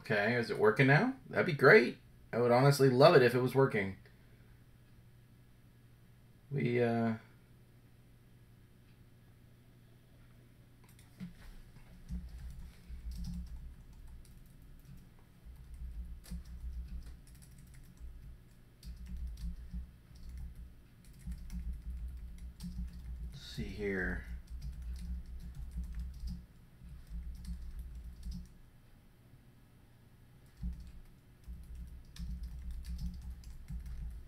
Okay, is it working now? That'd be great. I would honestly love it if it was working. Let's see here.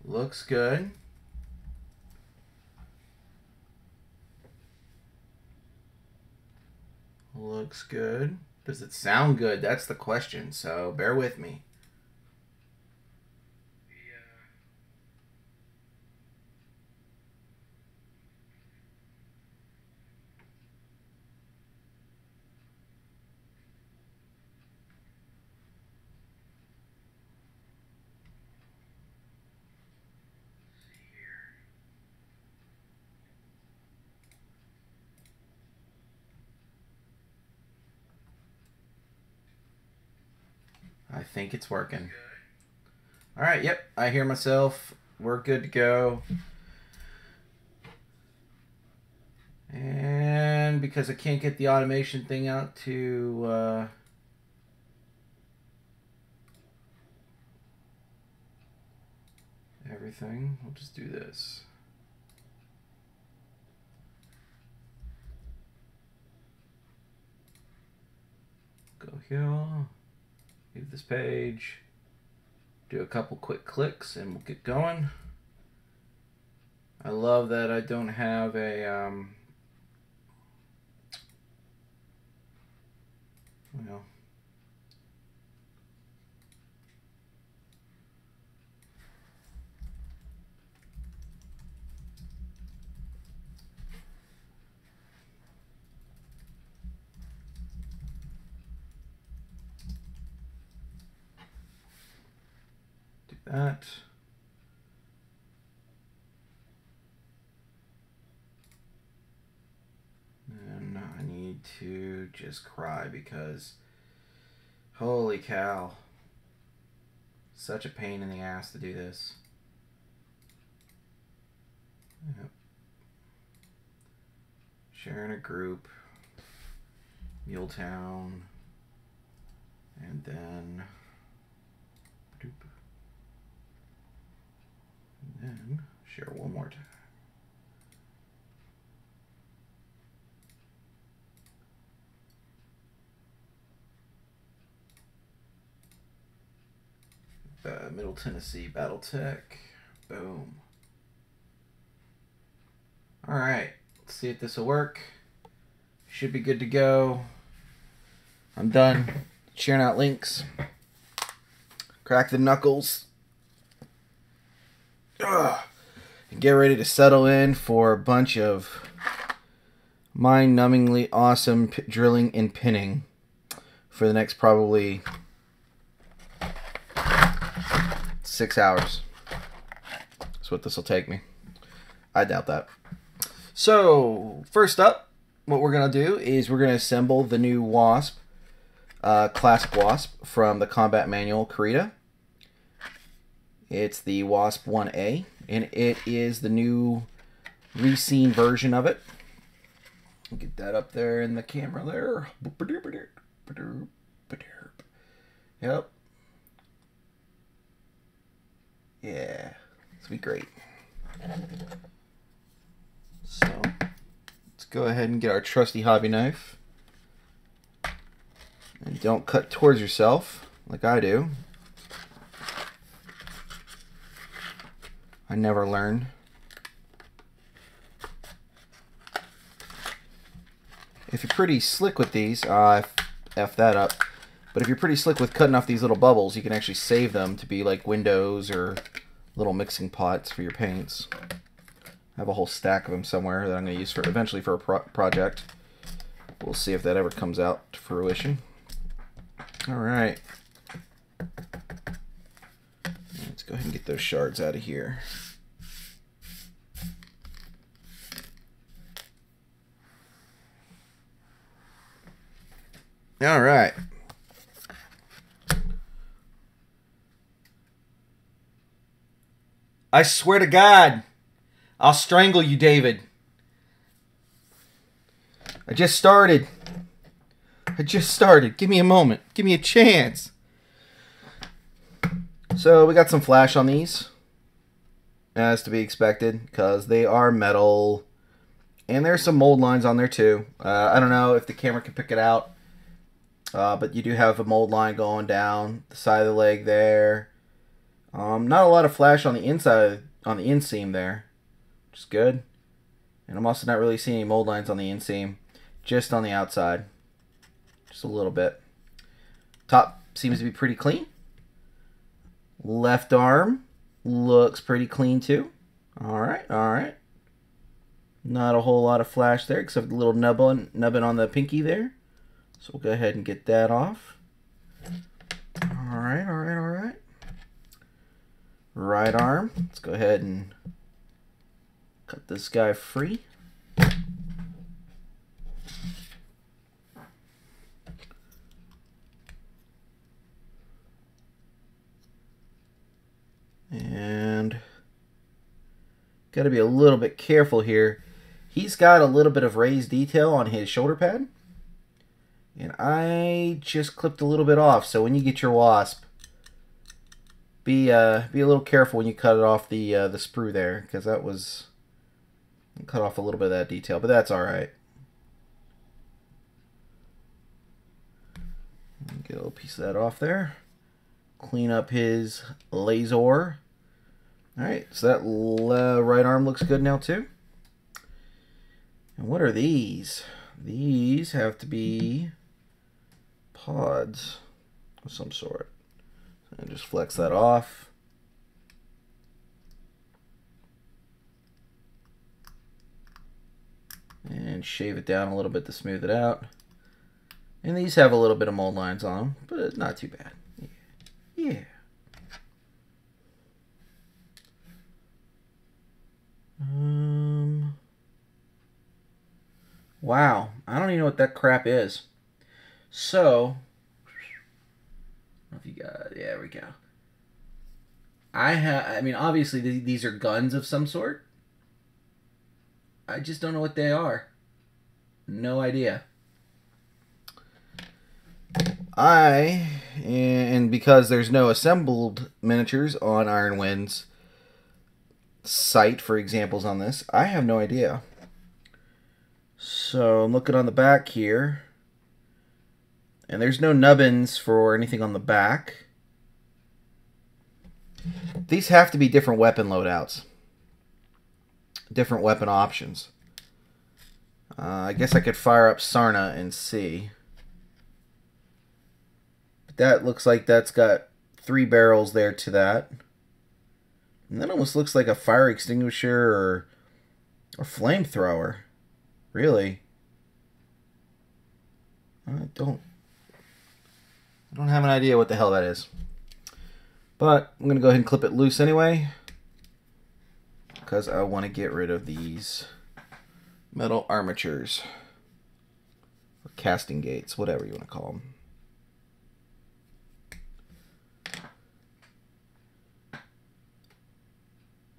Looks good. Looks good. Does it sound good? That's the question, so bear with me. I think it's working. All right, yep, I hear myself. We're good to go. And because I can't get the automation thing out to everything, we'll just do this. Go here, leave this page, do a couple quick clicks, and we'll get going. I love that I don't have a well, do that. And I need to just cry because holy cow. Such a pain in the ass to do this. Yep. Sharing a group. Muletown. And then share one more time. Middle Tennessee BattleTech. Boom. Alright, let's see if this will work. Should be good to go. I'm done sharing out links. Crack the knuckles. Ugh. And get ready to settle in for a bunch of mind-numbingly awesome drilling and pinning for the next probably 6 hours. That's what this will take me. I doubt that. So, first up, what we're going to do is we're going to assemble the new Wasp, Classic Wasp from the Combat Manual Karita. It's the Wasp 1A, and it is the new reseen version of it. Get that up there in the camera there. Yep. Yeah, this will be great. So, let's go ahead and get our trusty hobby knife. And don't cut towards yourself like I do. I never learn. If you're pretty slick with these, F that up. But if you're pretty slick with cutting off these little bubbles, you can actually save them to be like windows or little mixing pots for your paints. I have a whole stack of them somewhere that I'm going to use for eventually for a project. We'll see if that ever comes out to fruition. All right. Let's go ahead and get those shards out of here. All right. I swear to God, I'll strangle you, David. I just started. Give me a moment. Give me a chance. So we got some flash on these, as to be expected, because they are metal. And there's some mold lines on there too. I don't know if the camera can pick it out. But you do have a mold line going down the side of the leg there. Not a lot of flash on the inside, on the inseam there, which is good. And I'm also not really seeing any mold lines on the inseam, just on the outside. Just a little bit. Top seems to be pretty clean. Left arm looks pretty clean too. Alright, alright. Not a whole lot of flash there, except a little nubbin on the pinky there. So we'll go ahead and get that off. Alright, alright, alright. Right arm. Let's go ahead and cut this guy free. And got to be a little bit careful here. He's got a little bit of raised detail on his shoulder pad. And I just clipped a little bit off. So when you get your Wasp, be a little careful when you cut it off the sprue there, because that was cut off a little bit of that detail, but that's all right. Get a little piece of that off there. Clean up his laser. All right, so that right arm looks good now too. And what are these? These have to be pods of some sort. And just flex that off. And shave it down a little bit to smooth it out. And these have a little bit of mold lines on them, but it's not too bad. Yeah. Wow, I don't even know what that crap is. So, I don't know if you got, yeah, there we go. I mean, obviously these are guns of some sort. I just don't know what they are. No idea. And because there's no assembled miniatures on Iron Wind's site for examples on this, I have no idea. So I'm looking on the back here, and there's no nubbins for anything on the back. These have to be different weapon loadouts, different weapon options. I guess I could fire up Sarna and see. But that looks like that's got 3 barrels there to that. And that almost looks like a fire extinguisher or a flamethrower. Really? I don't have an idea what the hell that is. But I'm going to go ahead and clip it loose anyway, because I want to get rid of these metal armatures. Or casting gates, whatever you want to call them.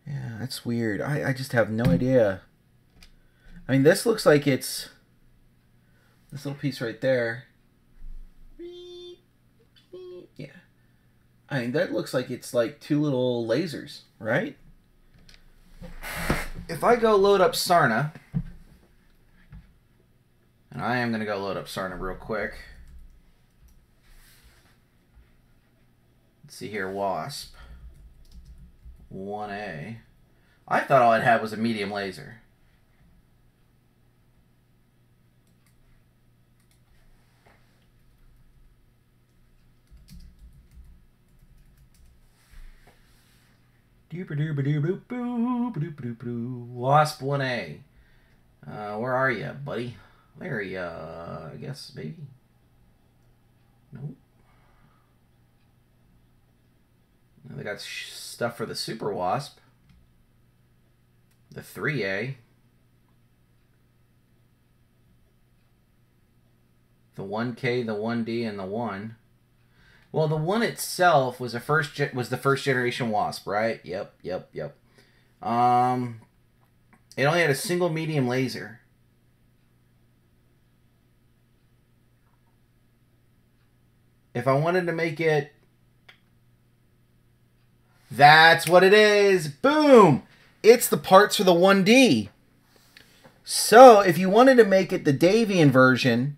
Yeah, that's weird. I just have no idea. I mean, this looks like it's this little piece right there. Yeah. I mean, that looks like it's like 2 little lasers, right? If I go load up Sarna, and I am going to go load up Sarna real quick. Let's see here, Wasp. 1A. I thought all it had was a medium laser. Wasp 1A. Where are you, buddy? There you, I guess, maybe. Nope. They got stuff for the Super Wasp. The 3A. The 1K, the 1D, and the 1. Well, the 1 itself was the first generation Wasp, right? Yep. It only had a single medium laser. If I wanted to make it... That's what it is! Boom! It's the parts for the 1D. So, if you wanted to make it the Davian version,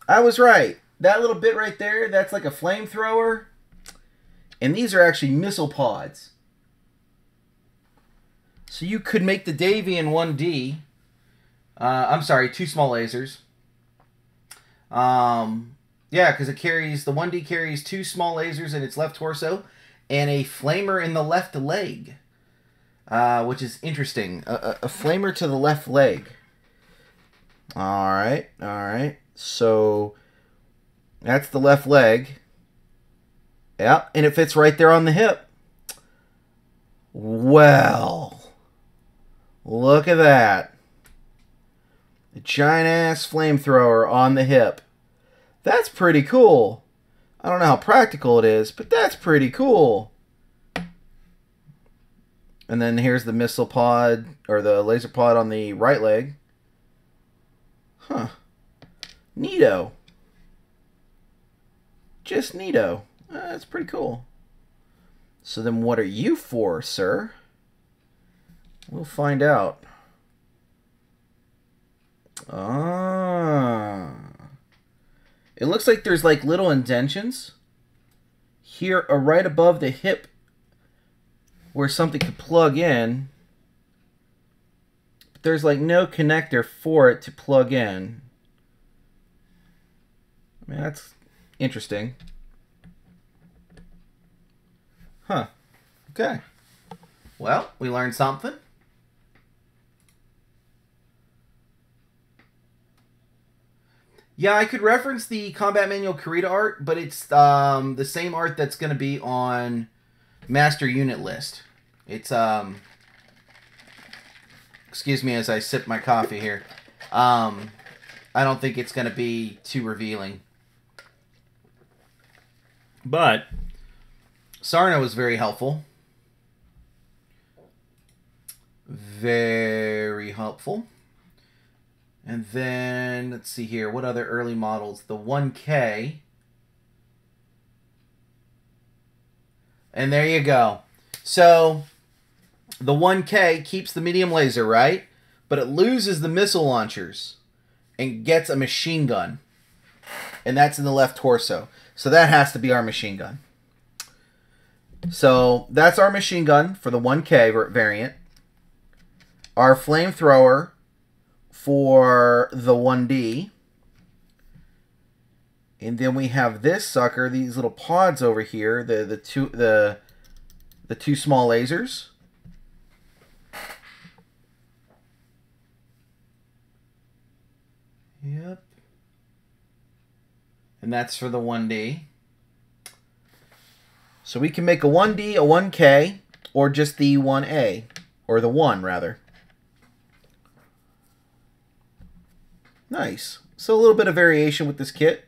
I was right. That little bit right there, that's like a flamethrower. And these are actually missile pods. So you could make the Davian 1D. I'm sorry, 2 small lasers. Yeah, because it carries, the 1D carries 2 small lasers in its left torso and a flamer in the left leg. Which is interesting. A flamer to the left leg. Alright, alright. So, that's the left leg. Yep, and it fits right there on the hip. Well, look at that. A giant-ass flamethrower on the hip. That's pretty cool. I don't know how practical it is, but that's pretty cool. And then here's the missile pod, or the laser pod on the right leg. Huh. Neato. Just neato. That's pretty cool. So then what are you for, sir? We'll find out. Ah. It looks like there's like little indentions here right above the hip where something could plug in. But there's like no connector for it to plug in. I mean, that's interesting. Huh. Okay. Well, we learned something. Yeah, I could reference the Combat Manual Kurita art, but it's the same art that's going to be on Master Unit List. It's, excuse me as I sip my coffee here. I don't think it's going to be too revealing. But Sarna was very helpful. Very helpful. And then, let's see here. What other early models? The 1K. And there you go. So, the 1K keeps the medium laser, right? But it loses the missile launchers and gets a machine gun. And that's in the left torso. So that has to be our machine gun. So, that's our machine gun for the 1K variant. Our flamethrower for the 1D. And then we have this sucker, these little pods over here, the two small lasers. Yep. And that's for the 1D. So we can make a 1D, a 1K, or just the 1A, or the 1 rather. Nice. So a little bit of variation with this kit.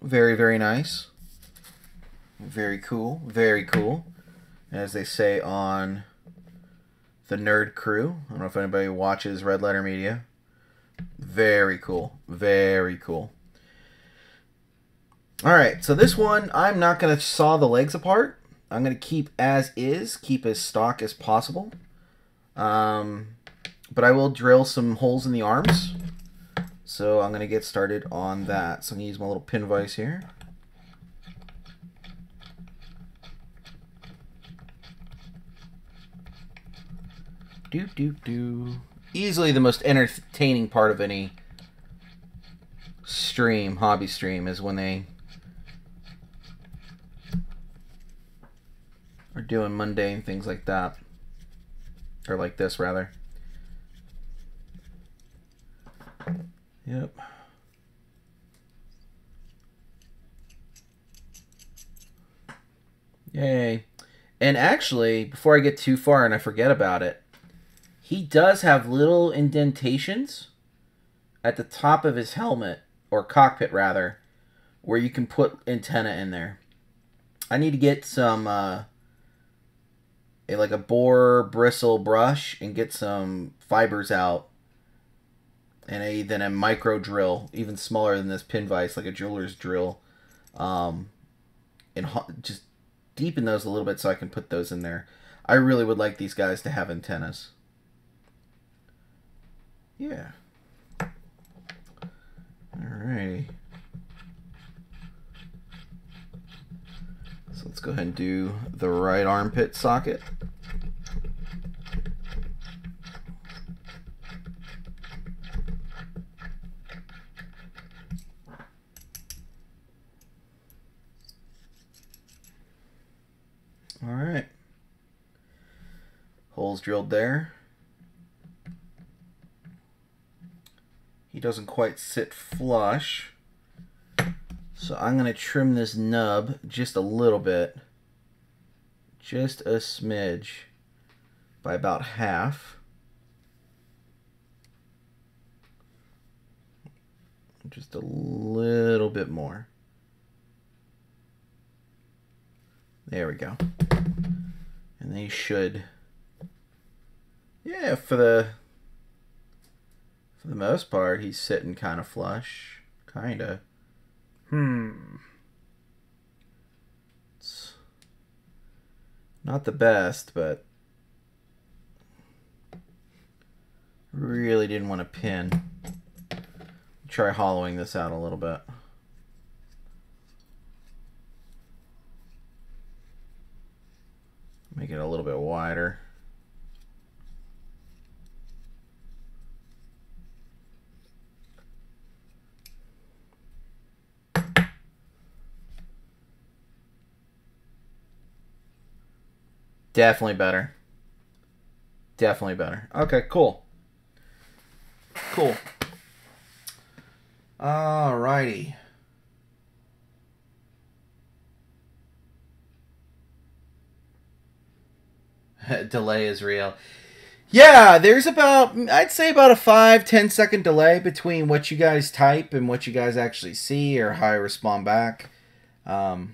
Very, very nice. Very cool. Very cool. As they say on the Nerd Crew. I don't know if anybody watches Red Letter Media. Very cool. Very cool. Alright, so this one, I'm not going to saw the legs apart. I'm going to keep as is. Keep as stock as possible. But I will drill some holes in the arms. So I'm going to get started on that. So I'm going to use my little pin vise here. Easily the most entertaining part of any stream, hobby stream, is when they are doing mundane things like that. Or like this, rather. Yep. Yay. And actually, before I get too far and I forget about it, he does have little indentations at the top of his helmet, or cockpit rather, where you can put antenna in there. I need to get some like a boar bristle brush and get some fibers out, and then a micro drill, even smaller than this pin vise, like a jeweler's drill, and just deepen those a little bit so I can put those in there. I really would like these guys to have antennas. Yeah. Alrighty. So let's go ahead and do the right armpit socket. Alright. Holes drilled there. He doesn't quite sit flush, so I'm going to trim this nub just a little bit, just a smidge, by about half. Just a little bit more. There we go. And they should, yeah, for the most part, he's sitting kind of flush. Kinda. It's not the best, but really didn't want to pin. Try hollowing this out a little bit. Make it a little bit wider. Definitely better. Definitely better. Okay, cool. Cool. Alrighty. Delay is real. Yeah, there's about, I'd say about a 5-10 second delay between what you guys type and what you guys actually see or how I respond back. But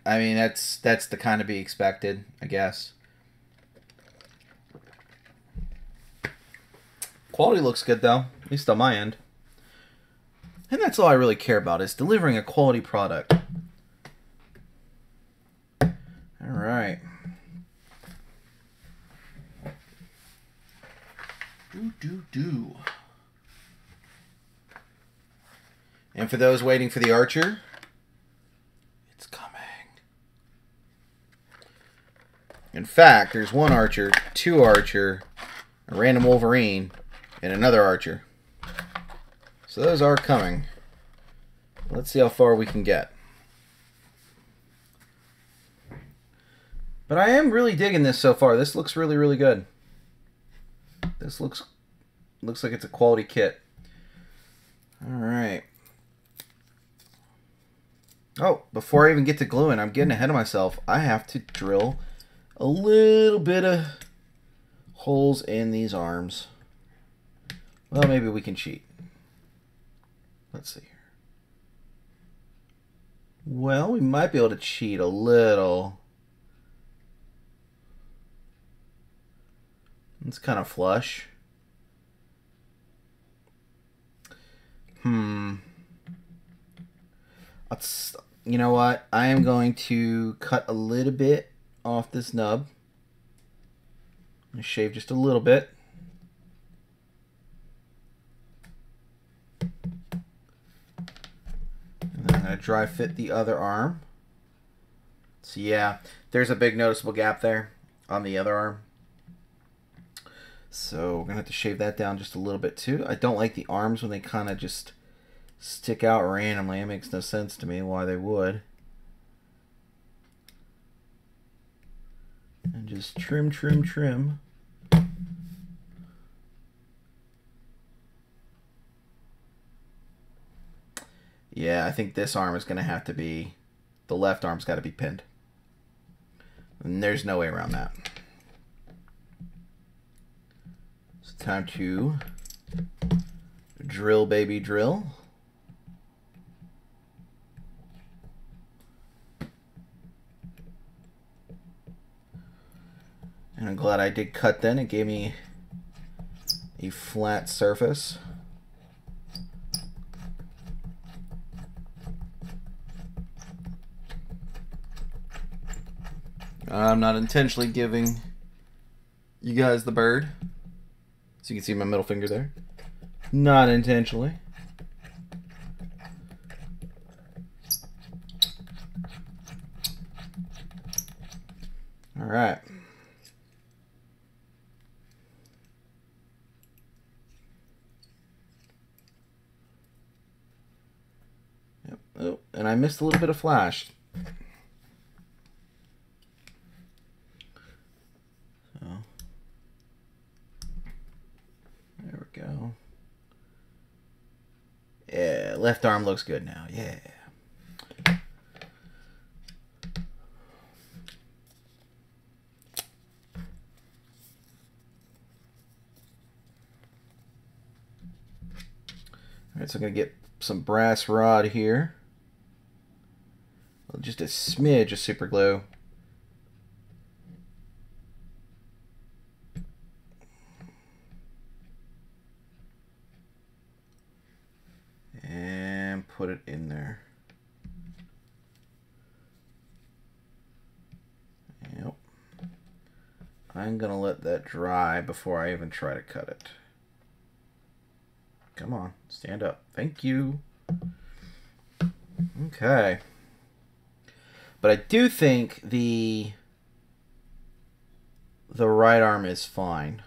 I mean, that's the kind of be expected, I guess. Quality looks good though, at least on my end. And that's all I really care about, is delivering a quality product. Alright. Do. And for those waiting for the archer, it's coming. In fact, there's one archer, two archer, a random Wolverine, and another archer. So those are coming. Let's see how far we can get. But I am really digging this so far. This looks really, really good. This looks like it's a quality kit. Alright. Oh, before I even get to gluing, I'm getting ahead of myself. I have to drill a little bit of holes in these arms. Well, maybe we can cheat. Let's see here. Well, we might be able to cheat a little. It's kind of flush. You know what? I am going to cut a little bit off this nub. I'm going to shave just a little bit. And then I'm going to dry fit the other arm. So yeah, there's a big noticeable gap there on the other arm. So we're going to have to shave that down just a little bit too. I don't like the arms when they kind of just stick out randomly. It makes no sense to me why they would. And just trim, trim, trim. Yeah, I think this arm is going to have to be, the left arm's got to be pinned. And there's no way around that. Time to drill, baby, drill. And I'm glad I did cut then. It gave me a flat surface. I'm not intentionally giving you guys the bird. So you can see my middle finger there. Not intentionally. All right. Yep. Oh, and I missed a little bit of flash. So there we go. Yeah, left arm looks good now. Yeah. Alright, so I'm going to get some brass rod here. Just a smidge of super glue. And put it in there. Yep. I'm going to let that dry before I even try to cut it. Come on, stand up. Thank you. Okay. But I do think the right arm is fine.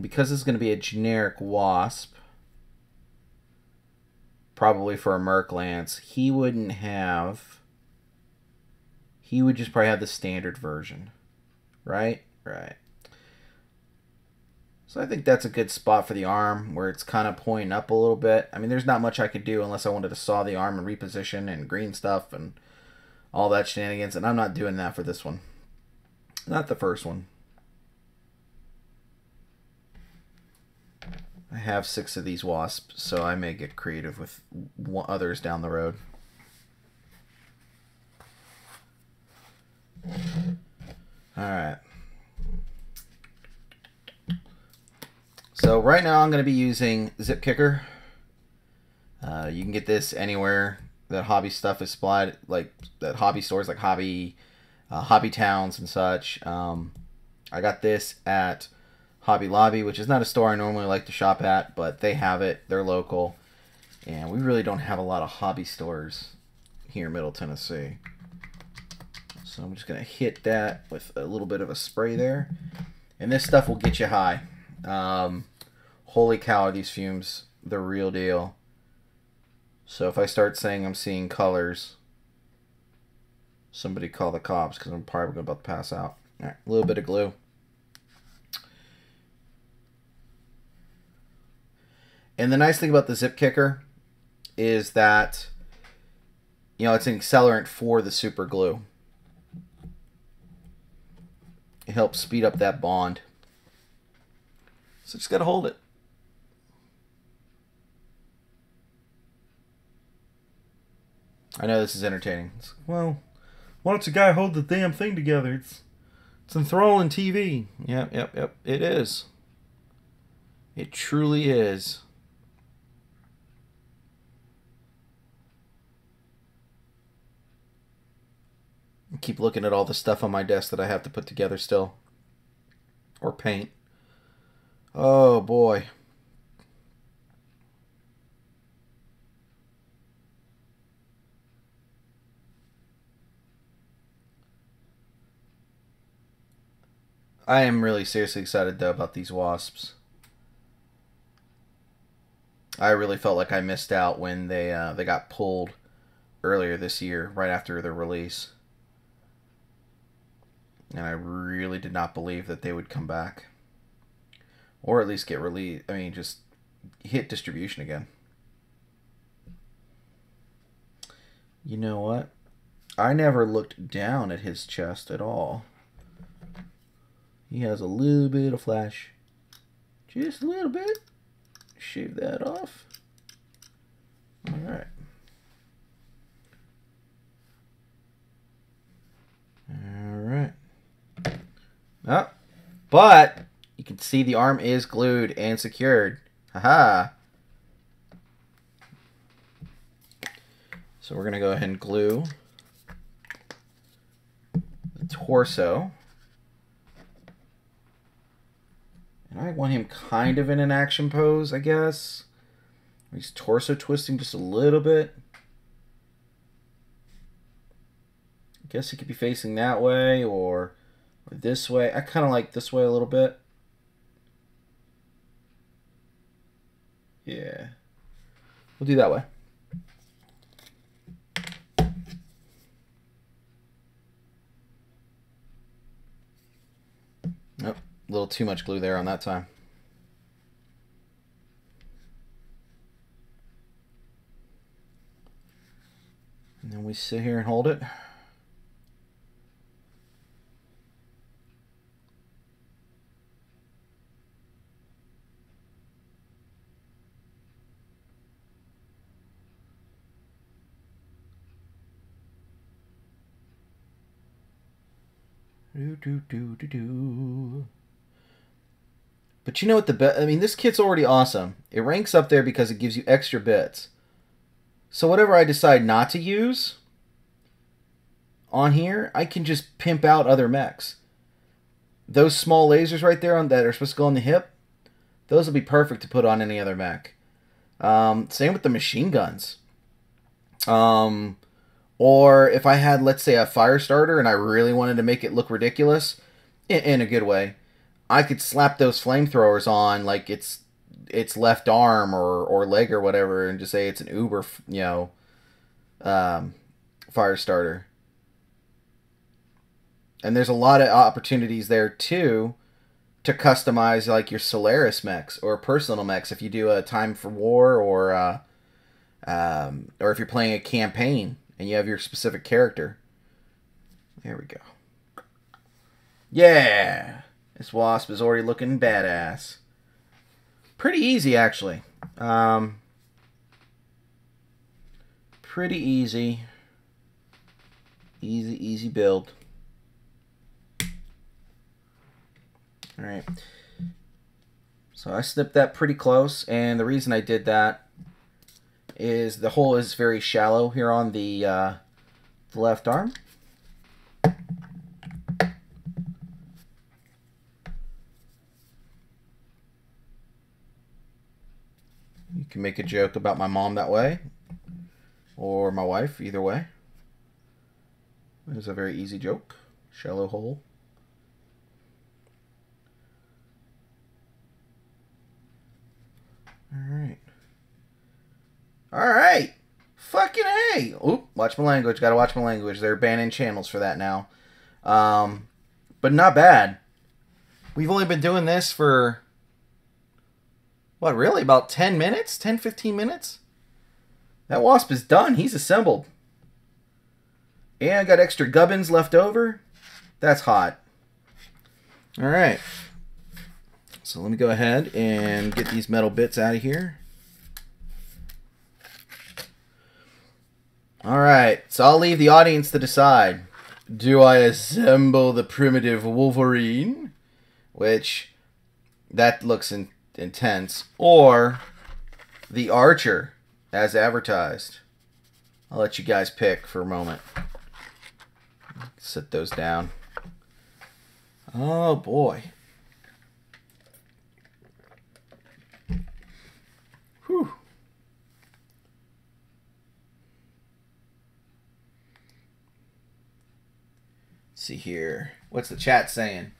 Because it's going to be a generic Wasp, probably for a Merc Lance, he would just probably have the standard version. Right? Right. So I think that's a good spot for the arm, where it's kind of pointing up a little bit. I mean, there's not much I could do unless I wanted to saw the arm and reposition and green stuff and all that shenanigans, and I'm not doing that for this one. Not the first one. I have 6 of these Wasps, so I may get creative with others down the road. Alright. So right now I'm going to be using Zip Kicker. You can get this anywhere that hobby stuff is supplied, like that hobby stores, like Hobby Towns and such. I got this at Hobby Lobby, which is not a store I normally like to shop at, but they have it. They're local, and we really don't have a lot of hobby stores here in Middle Tennessee. So I'm just going to hit that with a little bit of a spray there, and this stuff will get you high. Holy cow, are these fumes the real deal. So if I start saying I'm seeing colors, somebody call the cops, because I'm probably about to pass out. All right, a little bit of glue. And the nice thing about the Zip Kicker is that, you know, it's an accelerant for the super glue. It helps speed up that bond. So just got to hold it. I know this is entertaining. Well, why don't you guy hold the damn thing together? It's enthralling TV. Yep. It is. It truly is. I keep looking at all the stuff on my desk that I have to put together still. Or paint. Oh boy. I am really seriously excited though about these Wasps. I really felt like I missed out when they got pulled earlier this year, right after their release. And I really did not believe that they would come back. Or at least get released. I mean, just hit distribution again. You know what? I never looked down at his chest at all. He has a little bit of flash. Just a little bit. Shave that off. Alright. Alright. Oh, but you can see the arm is glued and secured. Haha. So we're going to go ahead and glue the torso. And I want him kind of in an action pose, I guess. He's torso twisting just a little bit. I guess he could be facing that way or this way. I kind of like this way a little bit. Yeah. We'll do that way. Nope. A little too much glue there on that time. And then we sit here and hold it. But you know what I mean, this kit's already awesome. It ranks up there because it gives you extra bits. So whatever I decide not to use on here, I can just pimp out other mechs. Those small lasers right there that are supposed to go on the hip, those will be perfect to put on any other mech. Same with the machine guns. Or if I had, let's say, a fire starter and I really wanted to make it look ridiculous, in a good way, I could slap those flamethrowers on like it's left arm or leg or whatever, and just say it's an Uber, fire starter. And there's a lot of opportunities there too to customize like your Solaris mechs or personal mechs if you do a Time for War or if you're playing a campaign and you have your specific character. There we go. Yeah! This Wasp is already looking badass. Pretty easy, actually. Pretty easy. Easy build. Alright. So I snipped that pretty close, and the reason I did that is the hole is very shallow here on the left arm. You can make a joke about my mom that way, or my wife, either way. It is a very easy joke. Shallow hole. Alright. Alright! Fucking A! Oop, watch my language. Gotta watch my language. They're banning channels for that now. But not bad. We've only been doing this for, what, really? About 10 minutes? 10, 15 minutes? That Wasp is done. He's assembled. And I got extra gubbins left over. That's hot. Alright. So let me go ahead and get these metal bits out of here. Alright, so I'll leave the audience to decide. Do I assemble the Primitive Wolverine? Which, that looks intense. Or the Archer, as advertised. I'll let you guys pick for a moment. Set those down. Oh boy. Whew. Let's see here. What's the chat saying?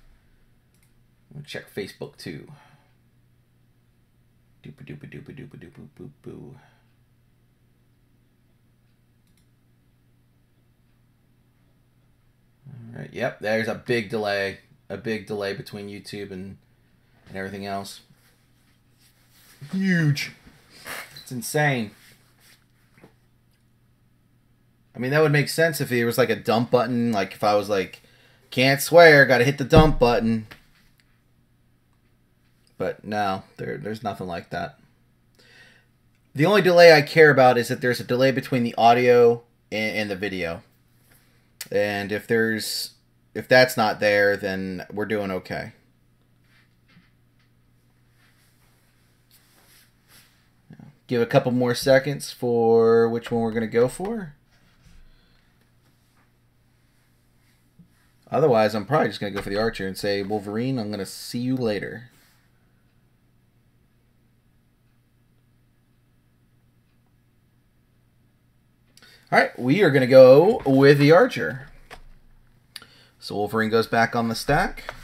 I'm gonna check Facebook too. Doopa doopa doopa doopa doopa boop boo. Alright, yep, there's a big delay. A big delay between YouTube and everything else. Huge. It's insane. I mean, that would make sense if there was like a dump button. Like if I was like, can't swear, gotta hit the dump button. But no, there's nothing like that. The only delay I care about is that there's a delay between the audio and the video. And if if that's not there, then we're doing okay. Give a couple more seconds for which one we're going to go for. Otherwise, I'm probably just going to go for the archer and say, Wolverine, I'm going to see you later. Alright, we are going to go with the archer. So Wolverine goes back on the stack.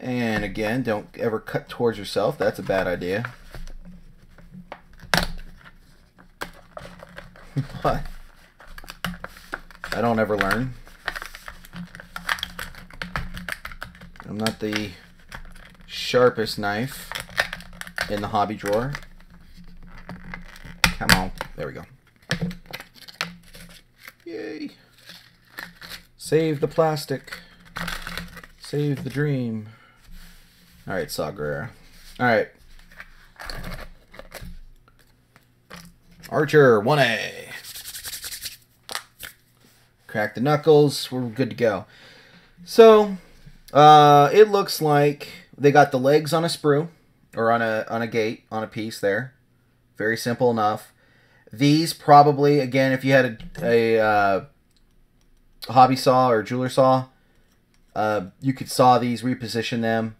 And again, don't ever cut towards yourself. That's a bad idea. What? I don't ever learn. I'm not the sharpest knife in the hobby drawer. Come on. There we go. Yay. Save the plastic. Save the dream. Alright, Saw Gerrera. Alright. Archer, 1A. Crack the knuckles. We're good to go. So, it looks like they got the legs on a sprue. Or on a gate, on a piece there. Very simple enough. These probably, again, if you had a hobby saw or jeweler saw, you could saw these, reposition them.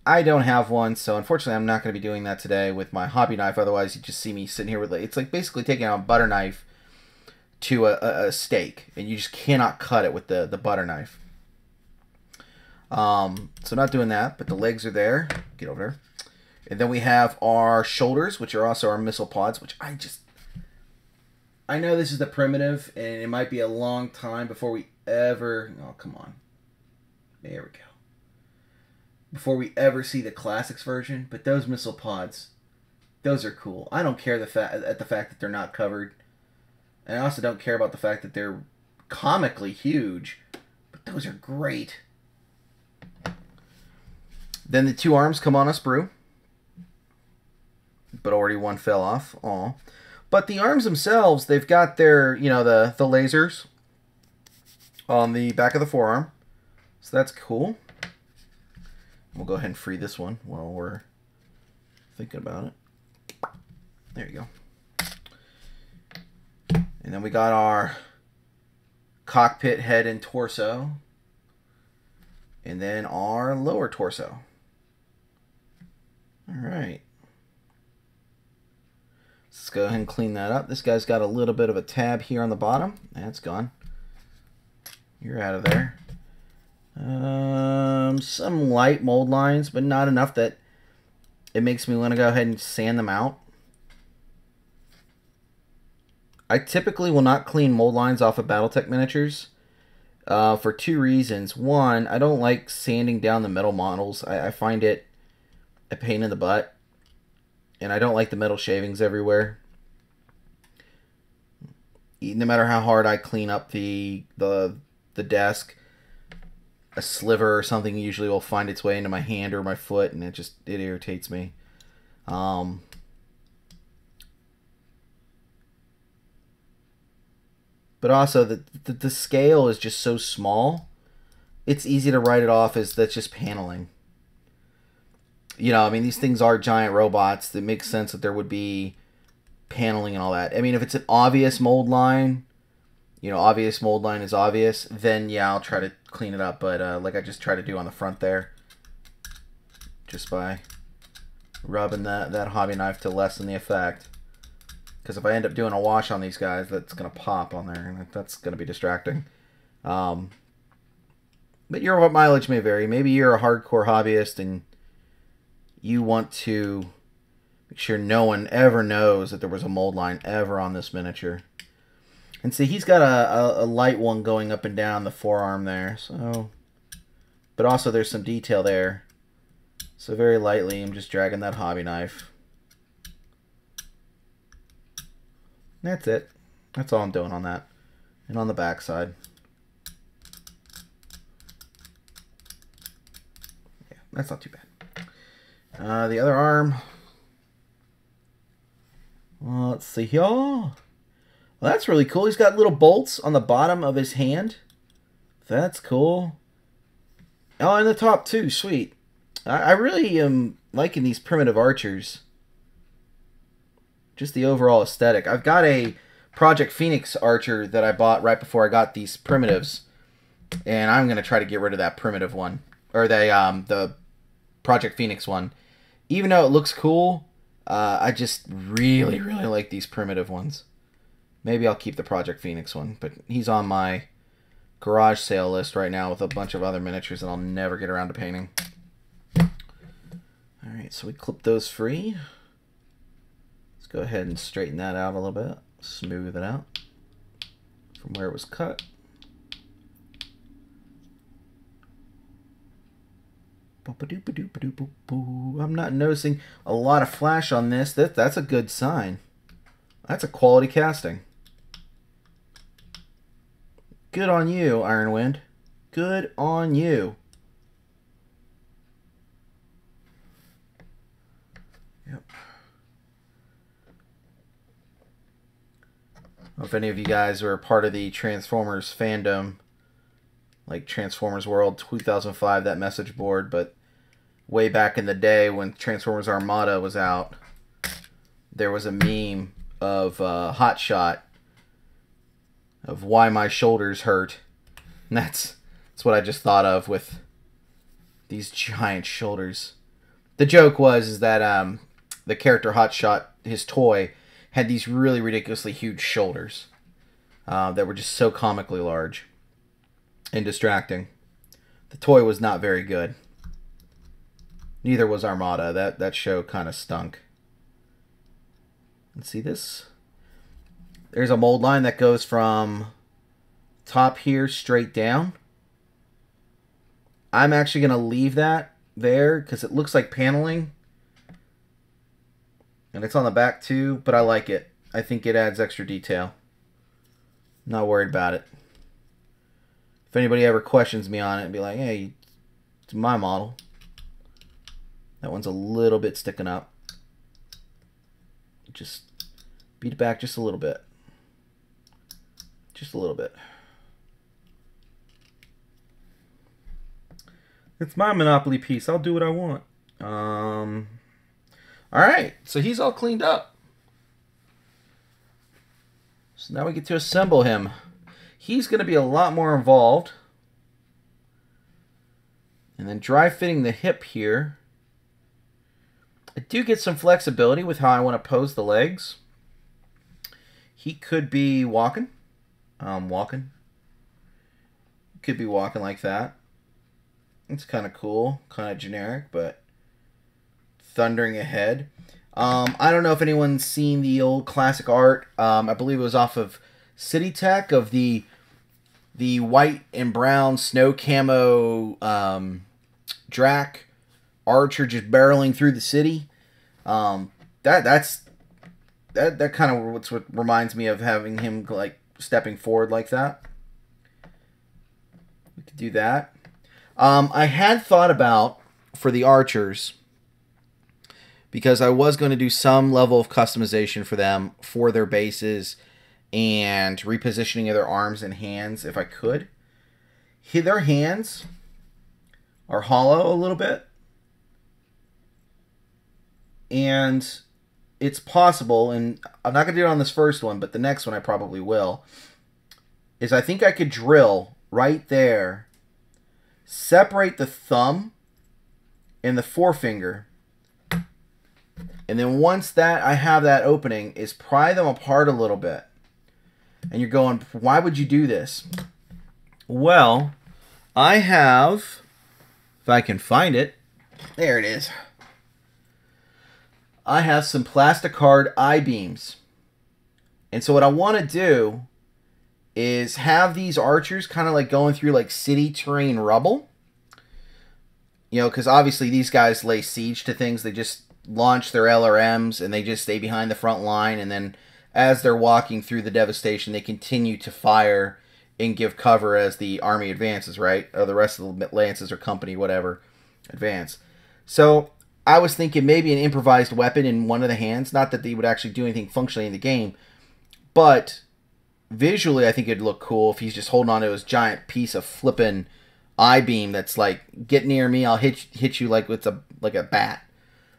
I don't have one, so unfortunately I'm not going to be doing that today with my hobby knife. Otherwise, you just see me sitting here with, it's like basically taking out a butter knife to a steak, and you just cannot cut it with the butter knife. So not doing that, but the legs are there. Get over there. And then we have our shoulders, which are also our missile pods, which I know this is the primitive, and it might be a long time before we ever... Oh, come on. There we go. Before we ever see the classics version, but those missile pods, those are cool. I don't care at the fact that they're not covered. And I also don't care about the fact that they're comically huge, but those are great. Then the two arms come on a sprue, but already one fell off. Aw. But the arms themselves, they've got their, you know, the lasers on the back of the forearm. So that's cool. We'll go ahead and free this one while we're thinking about it. There you go. And then we got our cockpit head and torso. And then our lower torso. Alright. Let's go ahead and clean that up. This guy's got a little bit of a tab here on the bottom. That's gone. You're out of there. Some light mold lines, but not enough that it makes me want to go ahead and sand them out. I typically will not clean mold lines off of BattleTech miniatures for two reasons. One, I don't like sanding down the metal models. I find it a pain in the butt, and I don't like the metal shavings everywhere. No matter how hard I clean up the desk, a sliver or something usually will find its way into my hand or my foot, and it irritates me. But also the scale is just so small, it's easy to write it off as that's just paneling. You know, I mean, these things are giant robots. It makes sense that there would be paneling and all that. I mean, if it's an obvious mold line, you know, obvious mold line is obvious, then yeah, I'll try to clean it up. But like I just try to do on the front there, just by rubbing that hobby knife to lessen the effect. Because if I end up doing a wash on these guys, that's going to pop on there, and that's going to be distracting. But your mileage may vary. Maybe you're a hardcore hobbyist and you want to make sure no one ever knows that there was a mold line ever on this miniature. And see, he's got a light one going up and down the forearm there. So, but also there's some detail there. So very lightly, I'm just dragging that hobby knife. That's it. That's all I'm doing on that. And on the back side. Yeah, that's not too bad. The other arm. Well, let's see here. Well, that's really cool. He's got little bolts on the bottom of his hand. That's cool. Oh, and the top too. Sweet. I really am liking these primitive archers. Just the overall aesthetic. I've got a Project Phoenix archer that I bought right before I got these primitives. And I'm going to try to get rid of that primitive one. Or the Project Phoenix one. Even though it looks cool, I just really, really like these primitive ones. Maybe I'll keep the Project Phoenix one. But he's on my garage sale list right now with a bunch of other miniatures that I'll never get around to painting. Alright, so we clip those free. Let's go ahead and straighten that out a little bit. Smooth it out from where it was cut. I'm not noticing a lot of flash on this. That's a good sign. That's a quality casting. Good on you, Ironwind. Good on you. Yep. I don't know if any of you guys are part of the Transformers fandom, like Transformers World 2005, that message board, but way back in the day when Transformers Armada was out, there was a meme of Hot Shot of why my shoulders hurt. And that's what I just thought of with these giant shoulders. The joke is that the character Hot Shot, his toy, had these really ridiculously huge shoulders that were just so comically large and distracting. The toy was not very good. Neither was Armada. That show kind of stunk. Let's see this. There's a mold line that goes from top here straight down. I'm actually going to leave that there because it looks like paneling. And it's on the back too, but I like it. I think it adds extra detail. Not worried about it. If anybody ever questions me on it, be like, hey, it's my model. That one's a little bit sticking up. Just beat it back just a little bit. Just a little bit. It's my Monopoly piece. I'll do what I want. Alright, so he's all cleaned up. So now we get to assemble him. He's going to be a lot more involved. And then dry fitting the hip here. I do get some flexibility with how I want to pose the legs. He could be walking. Could be walking like that. It's kind of cool. Kind of generic, but thundering ahead. I don't know if anyone's seen the old classic art. I believe it was off of City Tech of the white and brown snow camo Drac archer just barreling through the city. That kind of what reminds me of having him like stepping forward like that. We could do that. I had thought about for the archers, because I was going to do some level of customization for them for their bases and repositioning of their arms and hands if I could. Their hands are hollow a little bit. And it's possible, and I'm not going to do it on this first one, but the next one I probably will, is I think I could drill right there, separate the thumb and the forefinger, and then once that I have that opening, is pry them apart a little bit. And you're going, why would you do this? Well, I have, if I can find it, there it is. I have some plasticard I-beams. And so what I want to do is have these archers kind of like going through like city terrain rubble. You know, because obviously these guys lay siege to things. They just launch their LRMs and they just stay behind the front line. And then as they're walking through the devastation, they continue to fire and give cover as the army advances, right? Or the rest of the lances or company, whatever, advance. So I was thinking maybe an improvised weapon in one of the hands. Not that they would actually do anything functionally in the game, but visually, I think it'd look cool if he's just holding on to his giant piece of flippin' I-beam that's like, get near me, I'll hit you like it's a bat.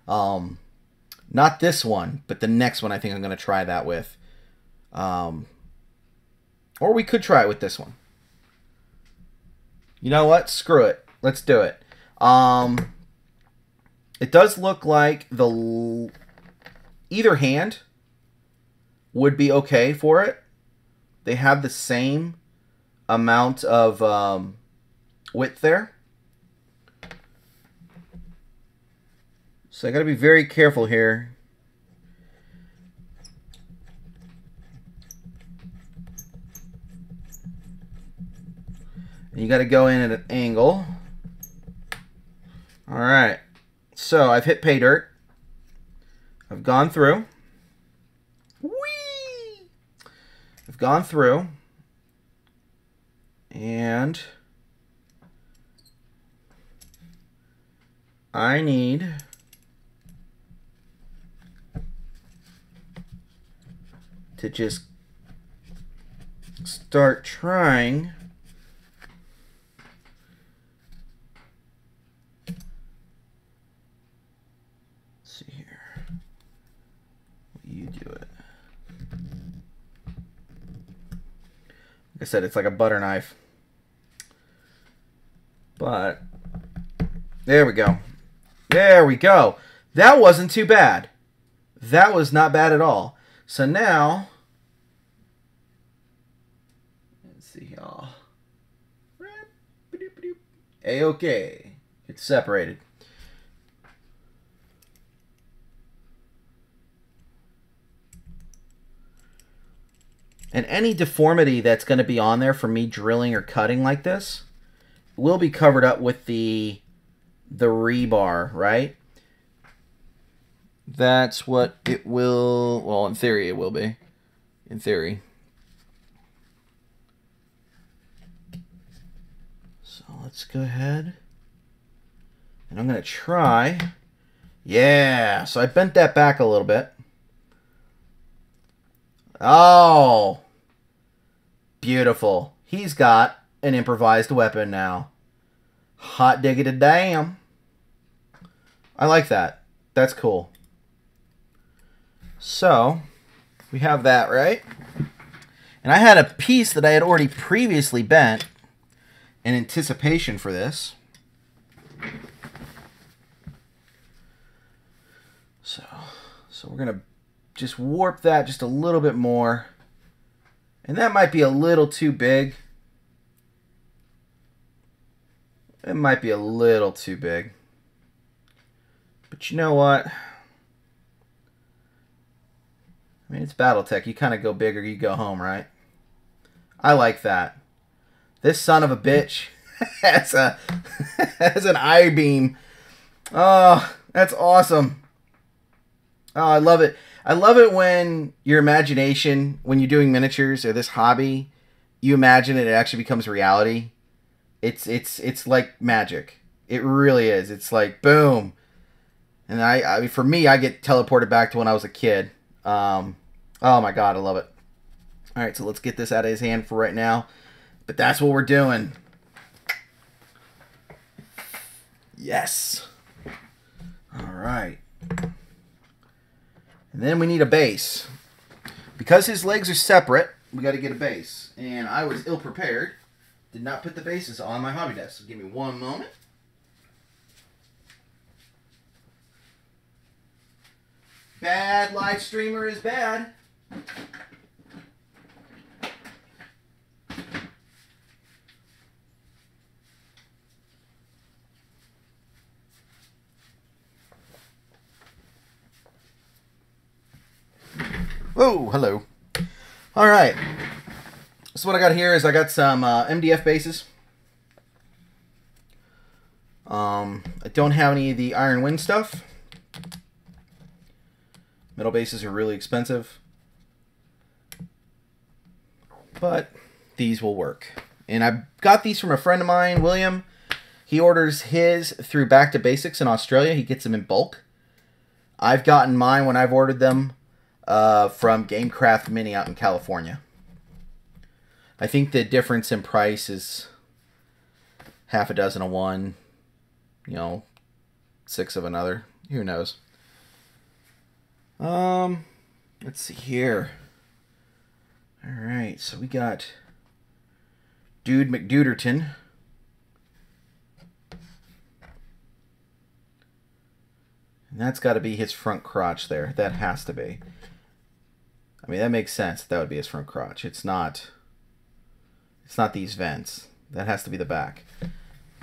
Not this one, but the next one I think I'm going to try that with. Or we could try it with this one. You know what? Screw it. Let's do it. It does look like either hand would be okay for it. They have the same amount of width there. So I got to be very careful here. And you got to go in at an angle. All right. So I've hit pay dirt. I've gone through. Whee! I've gone through. And I need to just start trying you do it. Like I said, it's like a butter knife. But there we go. There we go. That wasn't too bad. That was not bad at all. So now, let's see y'all. A-okay. It's separated. And any deformity that's going to be on there from me drilling or cutting like this will be covered up with the rebar, right? That's what it will, well, in theory it will be. In theory. So let's go ahead. And I'm going to try. Yeah, so I bent that back a little bit. Oh, beautiful. He's got an improvised weapon now. Hot diggity damn. I like that. That's cool. So, we have that, right? And I had a piece that I had already previously bent in anticipation for this. So we're going to just warp that just a little bit more. And that might be a little too big. It might be a little too big. But you know what? I mean, it's BattleTech. You kind of go big or you go home, right? I like that. This son of a bitch has an I-beam. Oh, that's awesome. Oh, I love it. I love it when your imagination, when you're doing miniatures or this hobby, you imagine it actually becomes reality. It's like magic. It really is. It's like boom. And I for me, I get teleported back to when I was a kid. Oh my god, I love it. All right, so let's get this out of his hand for right now. But that's what we're doing. Yes. All right. And then we need a base. Because his legs are separate, we got to get a base. And I was ill-prepared. Did not put the bases on my hobby desk. So give me one moment. Bad live streamer is bad. Whoa, hello. All right. So what I got here is I got some MDF bases. I don't have any of the Iron Wind stuff. Metal bases are really expensive. But these will work. And I got these from a friend of mine, William. He orders his through Back to Basics in Australia. He gets them in bulk. I've gotten mine when I've ordered them from Gamecraft Mini out in California. I think the difference in price is half a dozen of one, you know, 6 of another. Who knows? Let's see here. All right, so we got Dude McDuderton. And that's got to be his front crotch there. That has to be. I mean, that makes sense. That would be his front crotch. It's not these vents. That has to be the back.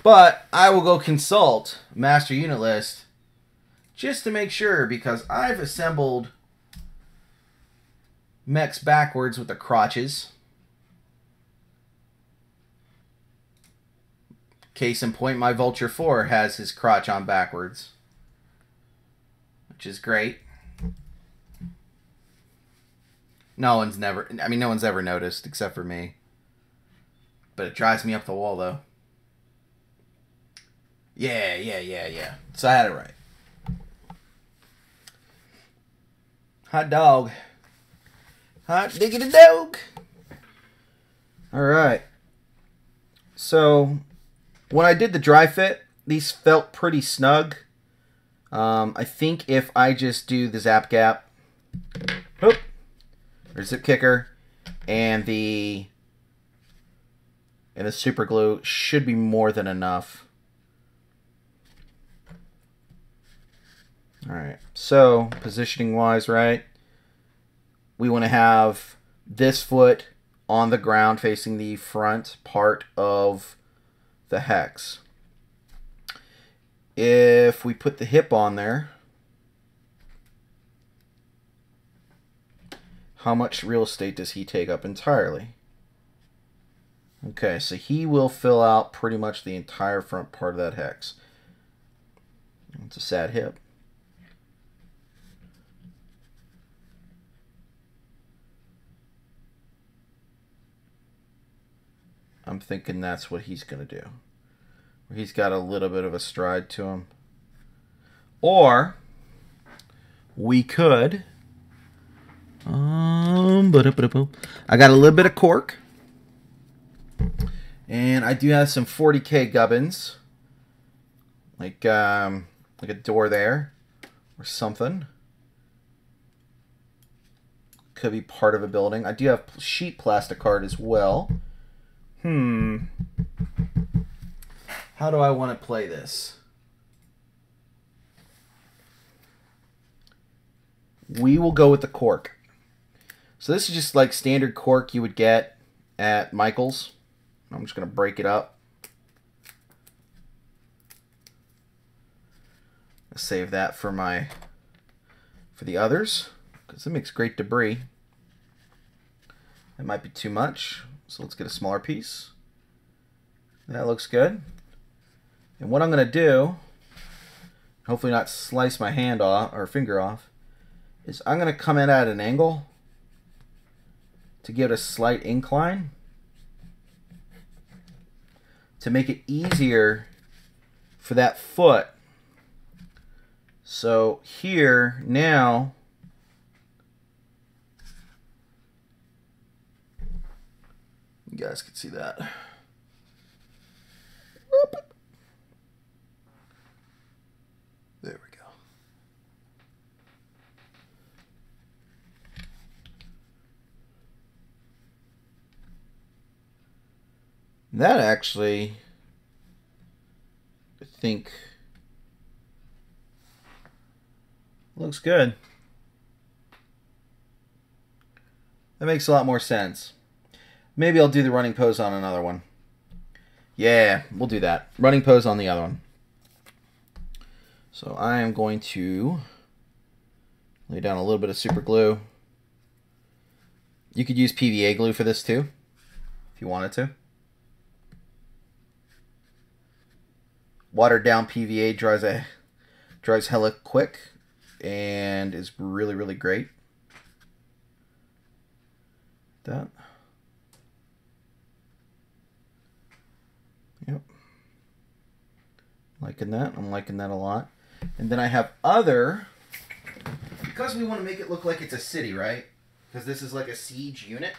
But I will go consult master unit list just to make sure, because I've assembled mechs backwards with the crotches. Case in point, my Vulture 4 has his crotch on backwards, which is great. No one's ever noticed except for me. But it drives me up the wall, though. Yeah. So I had it right. Hot dog. Hot diggity dog. Alright. So, when I did the dry fit, these felt pretty snug. I think if I just do the zap gap, or zip kicker, and the super glue, should be more than enough. Alright, so positioning wise, right? We want to have this foot on the ground facing the front part of the hex. If we put the hip on there, how much real estate does he take up entirely? Okay, so he will fill out pretty much the entire front part of that hex. It's a sad hip. I'm thinking that's what he's going to do. He's got a little bit of a stride to him. Or we could... I got a little bit of cork. And I do have some 40K gubbins. Like a door there. Or something. Could be part of a building. I do have sheet plastic card as well. How do I want to play this? We will go with the cork. So this is just like standard cork you would get at Michael's. I'm just going to break it up. I'll save that for the others, because it makes great debris. That might be too much. So let's get a smaller piece. That looks good. And what I'm going to do, hopefully not slice my hand off or finger off, is I'm going to come in at an angle to give it a slight incline to make it easier for that foot. So here now, you guys can see that. There we go. That actually, I think, looks good. That makes a lot more sense. Maybe I'll do the running pose on another one. Yeah, we'll do that. Running pose on the other one. So I am going to lay down a little bit of super glue. You could use PVA glue for this too, if you wanted to. Watered down PVA dries hella quick and is really, really great. That. Yep. Liking that. I'm liking that a lot. And then I have other, because we want to make it look like it's a city, right? Because this is like a siege unit.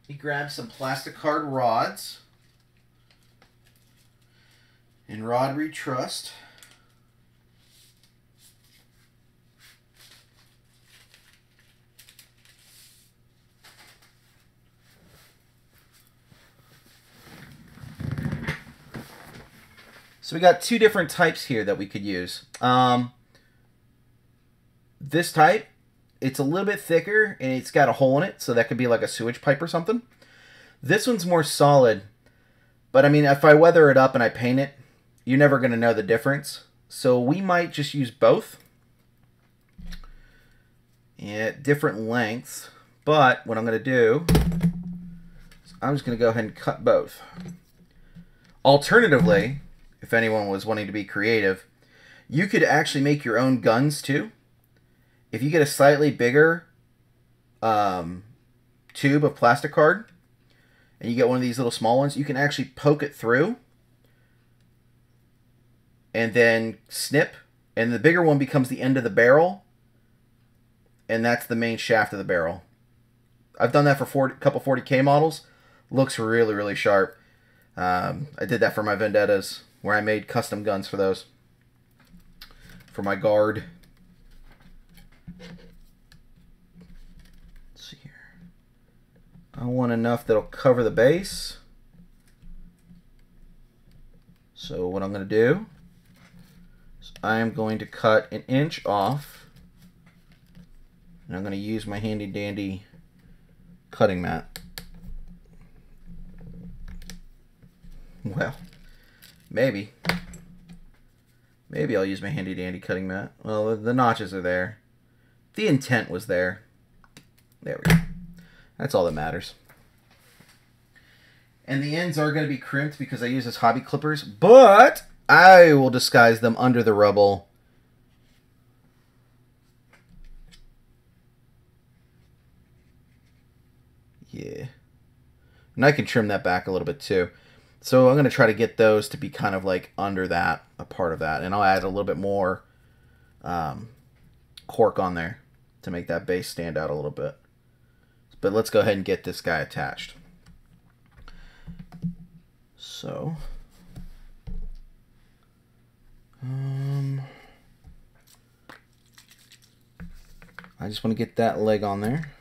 You grab some plastic card rods and rod retrussed. So we got two different types here that we could use. This type, it's a little bit thicker and it's got a hole in it, so that could be like a sewage pipe or something. This one's more solid, but I mean, if I weather it up and I paint it, you're never going to know the difference. So we might just use both at different lengths. But what I'm going to do is I'm just going to go ahead and cut both. Alternatively, if anyone was wanting to be creative, you could actually make your own guns too. If you get a slightly bigger tube of plastic card and you get one of these little small ones, you can actually poke it through and then snip, and the bigger one becomes the end of the barrel, and that's the main shaft of the barrel. I've done that for a couple 40K models. Looks really, really sharp. I did that for my Vendettas, where I made custom guns for those. For my guard. Let's see here. I want enough that'll cover the base. So what I'm going to do is I am going to cut 1 inch off. And I'm going to use my handy dandy cutting mat. Well, maybe. Maybe I'll use my handy dandy cutting mat. Well, the notches are there. The intent was there. There we go. That's all that matters. And the ends are going to be crimped because I use this hobby clippers, but I will disguise them under the rubble. Yeah. And I can trim that back a little bit too. So I'm going to try to get those to be kind of like under that, a part of that. And I'll add a little bit more cork on there to make that base stand out a little bit. But let's go ahead and get this guy attached. So, I just want to get that leg on there.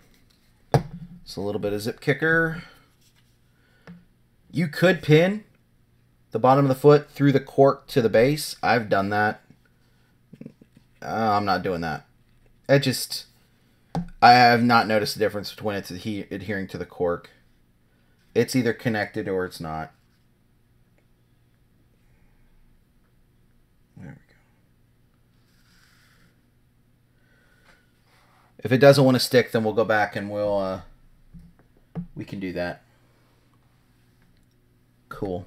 It's a little bit of zip kicker. You could pin the bottom of the foot through the cork to the base. I've done that. I'm not doing that. I have not noticed the difference when it's adhering to the cork. It's either connected or it's not. There we go. If it doesn't want to stick, then we'll go back and we can do that. Cool.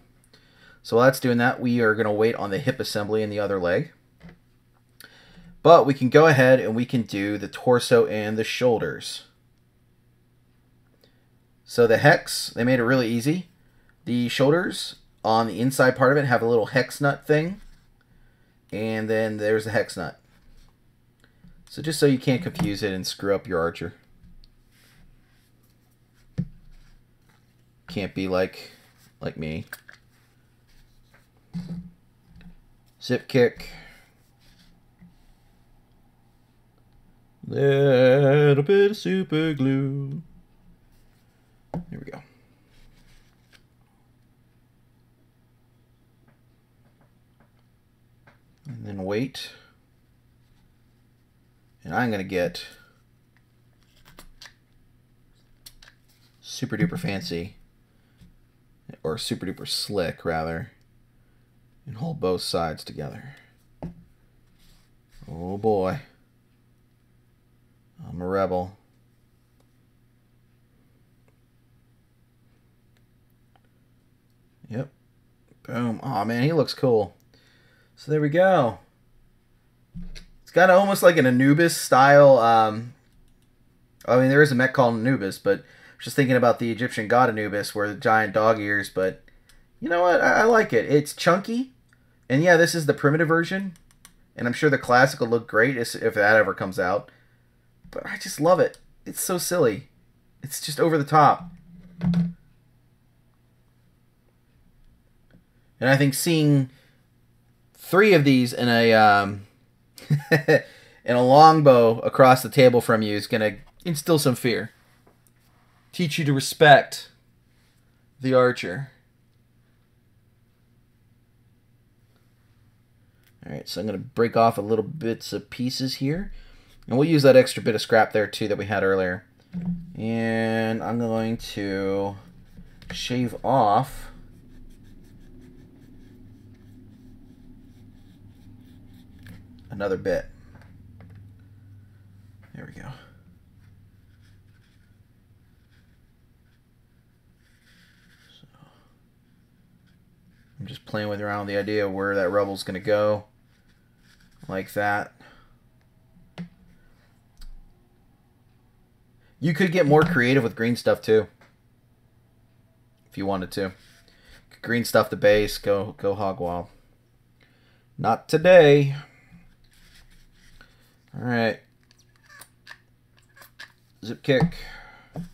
So while that's doing that, we are going to wait on the hip assembly and the other leg. But we can go ahead and we can do the torso and the shoulders. So the hex, they made it really easy. The shoulders on the inside part of it have a little hex nut thing. And then there's the hex nut. So just so you can't confuse it and screw up your archer. Can't be like me. Zip kick. Little bit of super glue. Here we go. And then wait. And I'm going to get super duper fancy, or super duper slick rather, and hold both sides together. Oh boy. I'm a rebel. Yep. Boom. Oh man, he looks cool. So there we go. It's kind of almost like an Anubis style. I mean, there is a mech called Anubis, but I was just thinking about the Egyptian god Anubis, where the giant dog ears. But you know what? I like it. It's chunky, and yeah, this is the primitive version, and I'm sure the classic will look great if that ever comes out. But I just love it. It's so silly. It's just over the top. And I think seeing 3 of these in a in a longbow across the table from you is going to instill some fear. Teach you to respect the archer. Alright, so I'm going to break off a little bits of pieces here. And we'll use that extra bit of scrap there too that we had earlier. And I'm going to shave off another bit. There we go. So I'm just playing with around the idea of where that rubble's going to go. Like that. You could get more creative with green stuff too. If you wanted to. Green stuff the base, go hog wild. Not today. Alright. Zip kick. And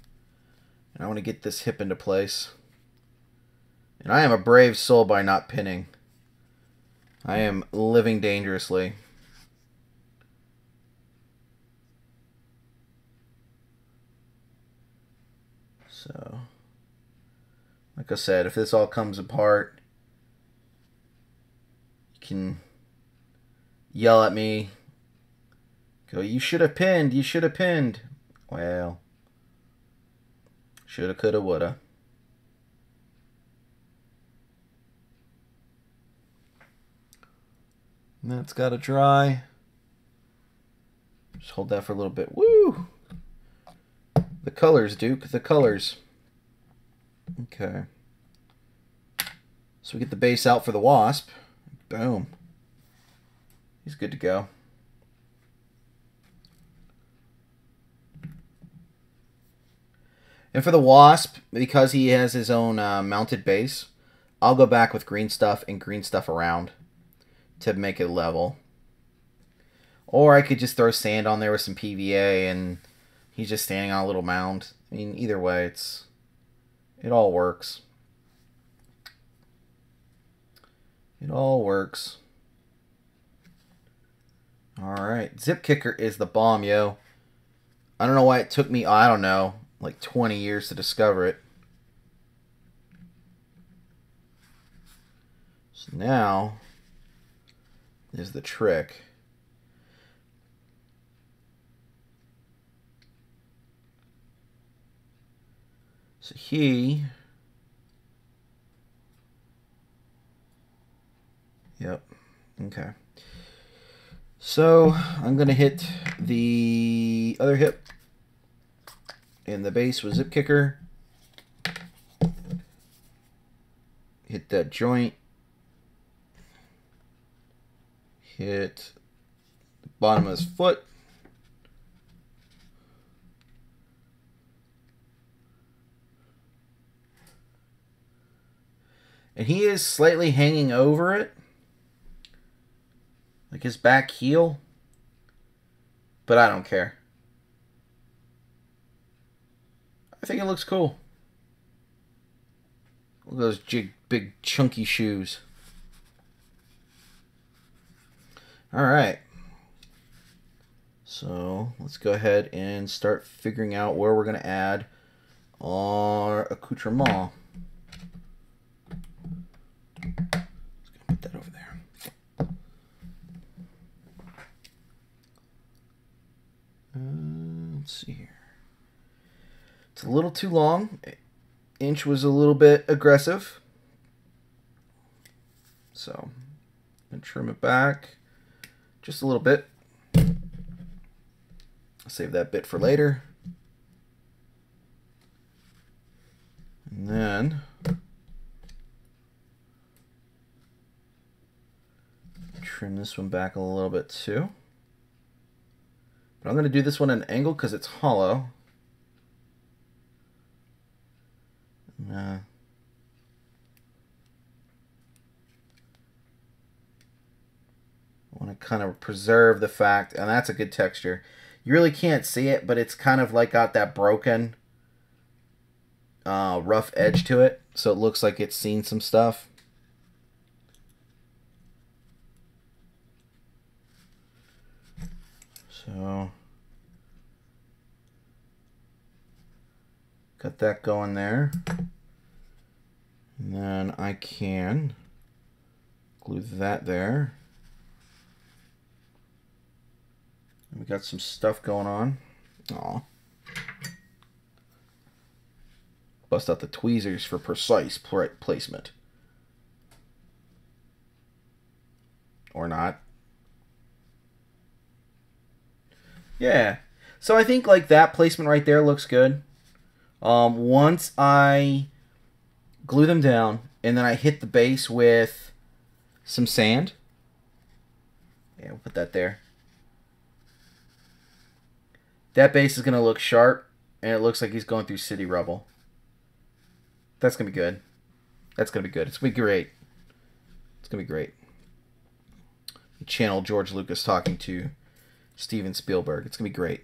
I want to get this hip into place. And I am a brave soul by not pinning. I am living dangerously. So, like I said, if this all comes apart, you can yell at me. Go, you should have pinned, you should have pinned. Well, shoulda, coulda, woulda. And that's got to dry. Just hold that for a little bit. Woo! The colors, Duke, the colors. Okay. So we get the base out for the Wasp. Boom. He's good to go. And for the Wasp, because he has his own mounted base, I'll go back with green stuff and green stuff around to make it level. Or I could just throw sand on there with some PVA and he's just standing on a little mound. I mean, either way, it all works. It all works. Alright, Zip Kicker is the bomb, yo. I don't know why it took me, I don't know, like 20 years to discover it. So now, is the trick. So yep, okay. So I'm going to hit the other hip in the base with Zip Kicker. Hit that joint. Hit the bottom of his foot. And he is slightly hanging over it. Like his back heel. But I don't care. I think it looks cool. Look at those big chunky shoes. Alright. So let's go ahead and start figuring out where we're going to add our accoutrement. Put that over there. Let's see here. It's a little too long. Inch was a little bit aggressive. So I'm going to trim it back just a little bit. I'll save that bit for later. And then trim this one back a little bit too. But I'm going to do this one at an angle because it's hollow. I want to kind of preserve the fact, and that's a good texture. You really can't see it, but it's kind of like got that broken rough edge to it, so it looks like it's seen some stuff. So got that going there. And then I can glue that there. And we got some stuff going on. Aw. Bust out the tweezers for precise placement. Or not. Yeah. So I think like that placement right there looks good. Once I glue them down and then I hit the base with some sand. Yeah, we'll put that there. That base is going to look sharp, and it looks like he's going through city rubble. That's going to be good. That's going to be good. It's going to be great. It's going to be great. Channel George Lucas talking to Steven Spielberg. It's going to be great.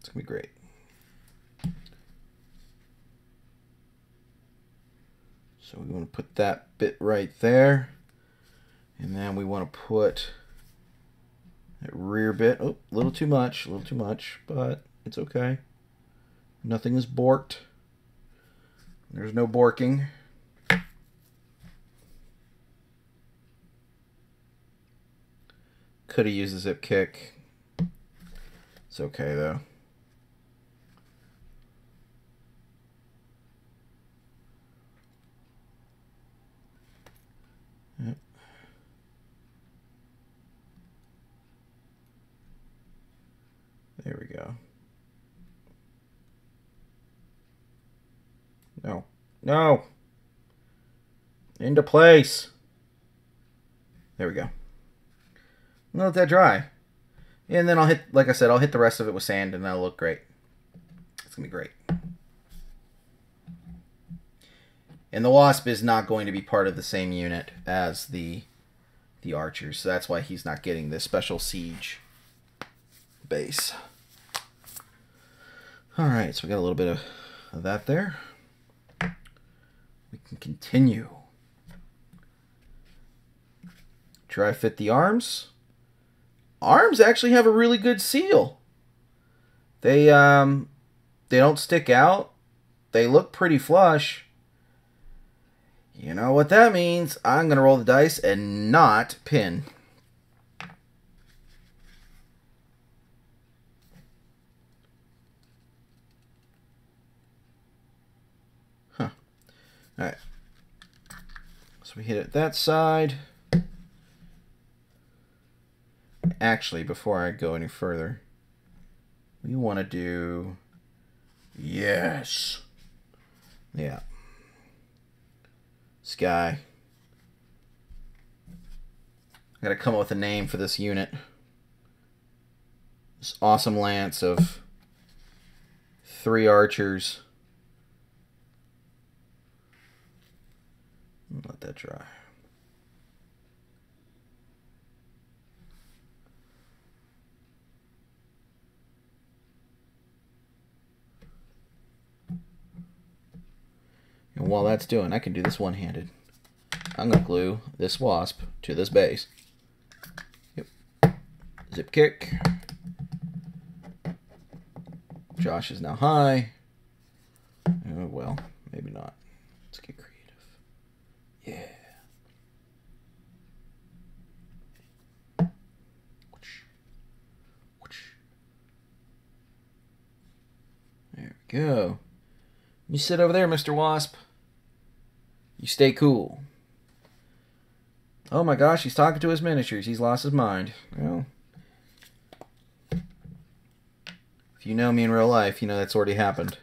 It's going to be great. So we want to put that bit right there. And then we want to put that rear bit. Oh, a little too much, but it's okay. Nothing is borked. There's no borking. Could have used a zip kick. It's okay though. Yep. There we go. No. No! Into place. There we go. I'm gonna let that dry. And then I'll hit, like I said, I'll hit the rest of it with sand and that'll look great. It's gonna be great. And the Wasp is not going to be part of the same unit as the archers, so that's why he's not getting this special siege base. Alright, so we got a little bit of that there. We can continue. Try to fit the arms. Arms actually have a really good seal. They don't stick out. They look pretty flush. You know what that means? I'm going to roll the dice and not pin. Huh. Alright. So we hit it that side. Actually, before I go any further, we want to do... Yes. Yeah. This guy. I gotta come up with a name for this unit. This awesome lance of 3 archers. Let that dry. And while that's doing, I can do this one-handed. I'm going to glue this Wasp to this base. Yep. Zip kick. Josh is now high. Oh, well, maybe not. Let's get creative. Yeah. There we go. You sit over there, Mr. Wasp. You stay cool. Oh my gosh, he's talking to his miniatures. He's lost his mind. Well, if you know me in real life, you know that's already happened.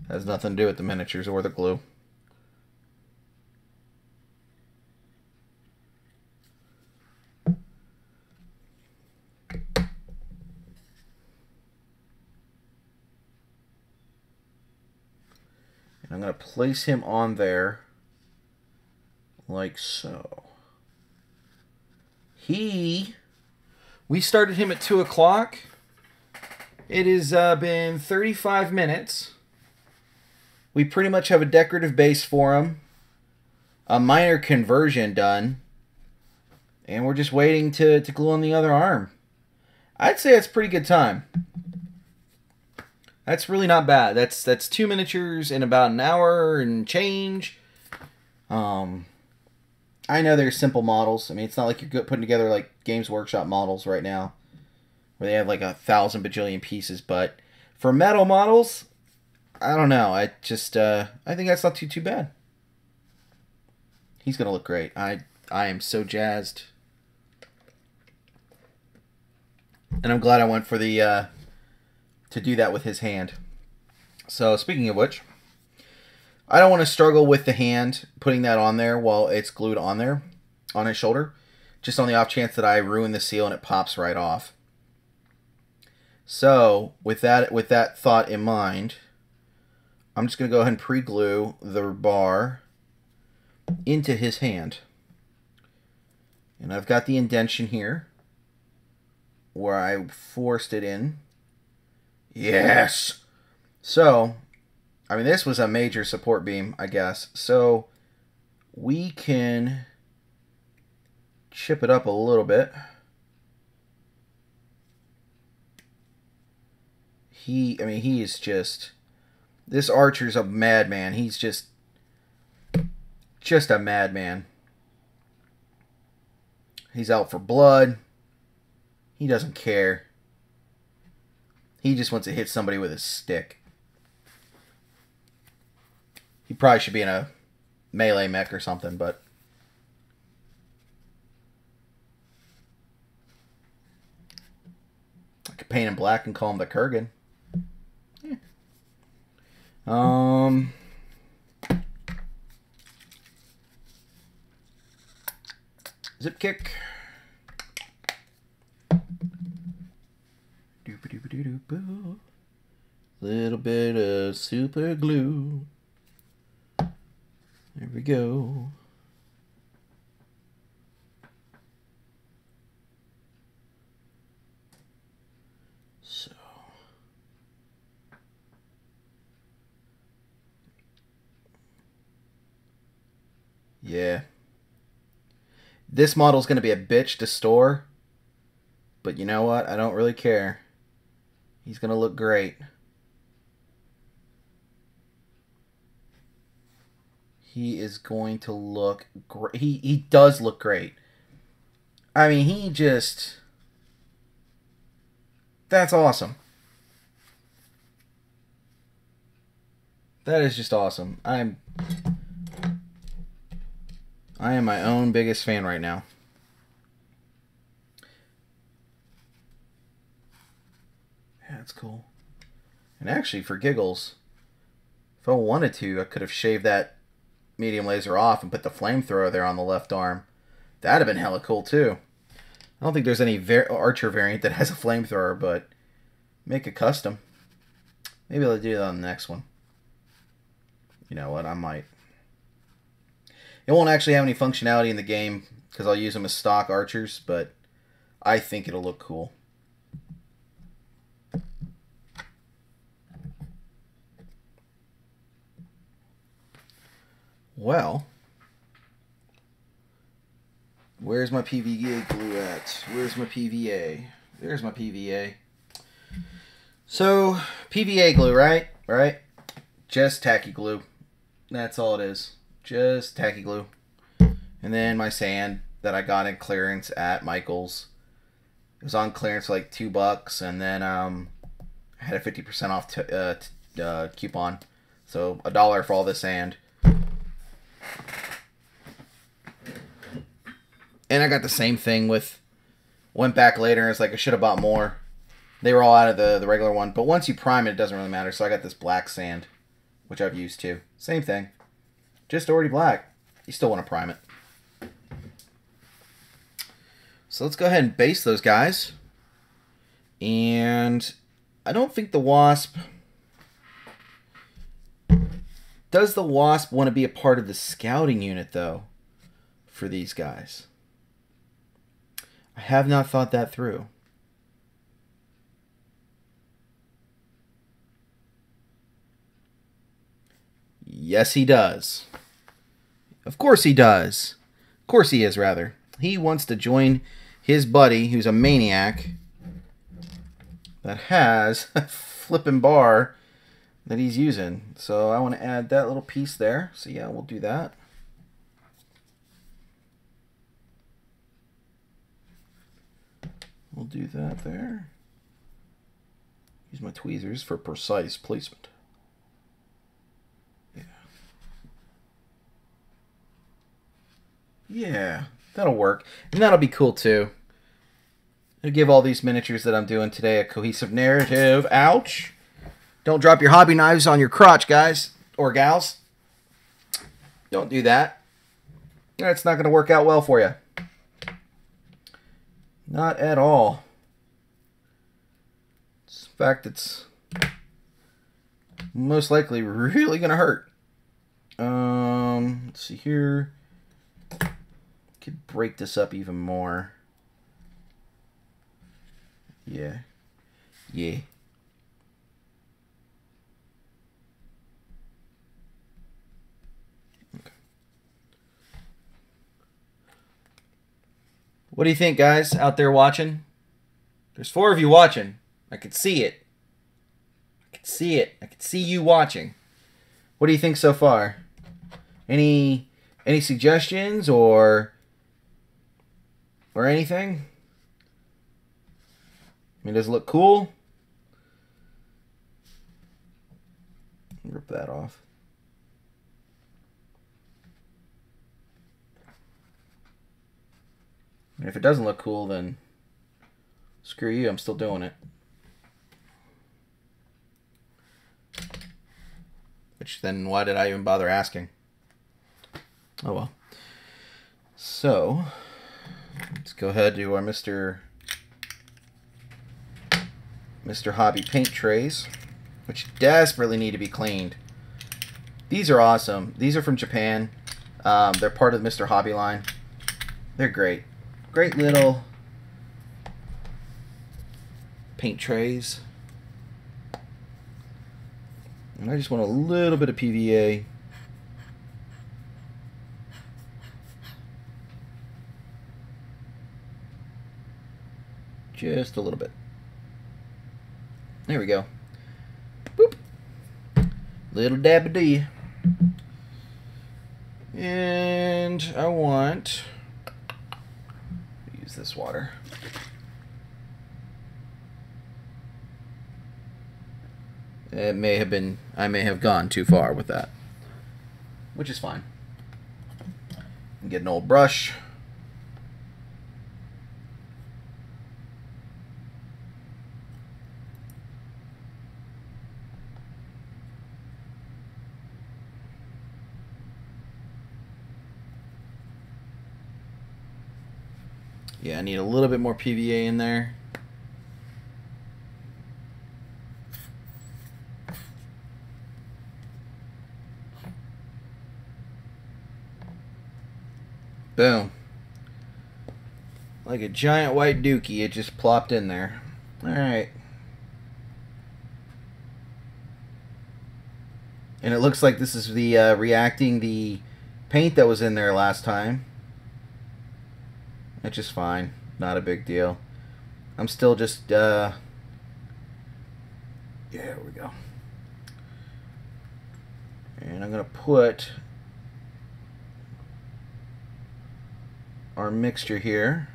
Has nothing to do with the miniatures or the glue. I'm going to place him on there like so. We started him at 2 o'clock. It has been 35 minutes. We pretty much have a decorative base for him. A minor conversion done. And we're just waiting to glue on the other arm. I'd say it's pretty good time. That's really not bad. That's 2 miniatures in about an hour and change. I know they're simple models. I mean, it's not like you're putting together like Games Workshop models right now, where they have like 1,000 bajillion pieces. But for metal models, I don't know. I think that's not too bad. He's gonna look great. I am so jazzed, and I'm glad I went for the to do that with his hand. So speaking of which, I don't want to struggle with the hand putting that on there while it's glued on there on his shoulder, just on the off chance that I ruin the seal and it pops right off. So with that thought in mind, I'm just going to go ahead and pre-glue the bar into his hand. And I've got the indentation here where I forced it in. Yes! So, I mean, this was a major support beam, I guess. So, we can chip it up a little bit. He is just... This archer's a madman. He's just a madman. He's out for blood. He doesn't care. He just wants to hit somebody with a stick. He probably should be in a melee mech or something, but... I could paint him black and call him the Kurgan. Yeah. Zip kick. Doop-a-doop-a-doop-a-doop. Little bit of super glue. There we go. So. Yeah. This model's going to be a bitch to store. But you know what? I don't really care. He's going to look great. He is going to look great. He does look great. I mean, he just... That's awesome. That is just awesome. I am my own biggest fan right now. Yeah, that's cool. And actually, for giggles, if I wanted to, I could have shaved that medium laser off and put the flamethrower there on the left arm. That'd have been hella cool too. I don't think there's any archer variant that has a flamethrower, but make a custom. Maybe I'll do that on the next one. You know what? I might. It won't actually have any functionality in the game because I'll use them as stock archers, but I think it'll look cool. Well, where's my PVA glue at? Where's my PVA? There's my PVA. So, PVA glue, right? Right? Just tacky glue. That's all it is. Just tacky glue. And then my sand that I got in clearance at Michael's. It was on clearance for like $2, and then I had a 50% off coupon. So $1 for all the sand. And I got the same thing with... Went back later and it's like I should have bought more. They were all out of the regular one. But once you prime it, it doesn't really matter. So I got this black sand, which I've used too. Same thing. Just already black. You still want to prime it. So let's go ahead and base those guys. And I don't think the Wasp... Does the Wasp want to be a part of the scouting unit, though, for these guys? I have not thought that through. Yes, he does. Of course he does. Of course he is, rather. He wants to join his buddy, who's a maniac, that has a flipping bar that he's using. So I want to add that little piece there. So yeah, we'll do that. We'll do that there. Use my tweezers for precise placement. Yeah. Yeah, that'll work. And that'll be cool too. It'll give all these miniatures that I'm doing today a cohesive narrative. Ouch! Don't drop your hobby knives on your crotch, guys. Or gals. Don't do that. That's not going to work out well for you. Not at all. In fact, it's most likely really going to hurt. Let's see here. Could break this up even more. Yeah. Yeah. Okay. What do you think, guys, out there watching? There's 4 of you watching. I could see it. I could see it. I could see you watching. What do you think so far? Any suggestions or anything? I mean, does it look cool? Rip that off. And if it doesn't look cool, then screw you, I'm still doing it. Which then, why did I even bother asking? Oh well. So, let's go ahead to our Mr. Hobby paint trays, which desperately need to be cleaned. These are awesome. These are from Japan. They're part of the Mr. Hobby line. They're great. Great little paint trays. And I just want a little bit of PVA. Just a little bit. There we go. Boop. Little dab of D. And I want to use this water. It may have been, I may have gone too far with that, which is fine. Get an old brush. Yeah, I need a little bit more PVA in there. Boom. Like a giant white dookie, it just plopped in there. Alright. And it looks like this is the reacting the paint that was in there last time. It's just fine. Not a big deal. I'm still just, yeah, there we go. And I'm going to put our mixture here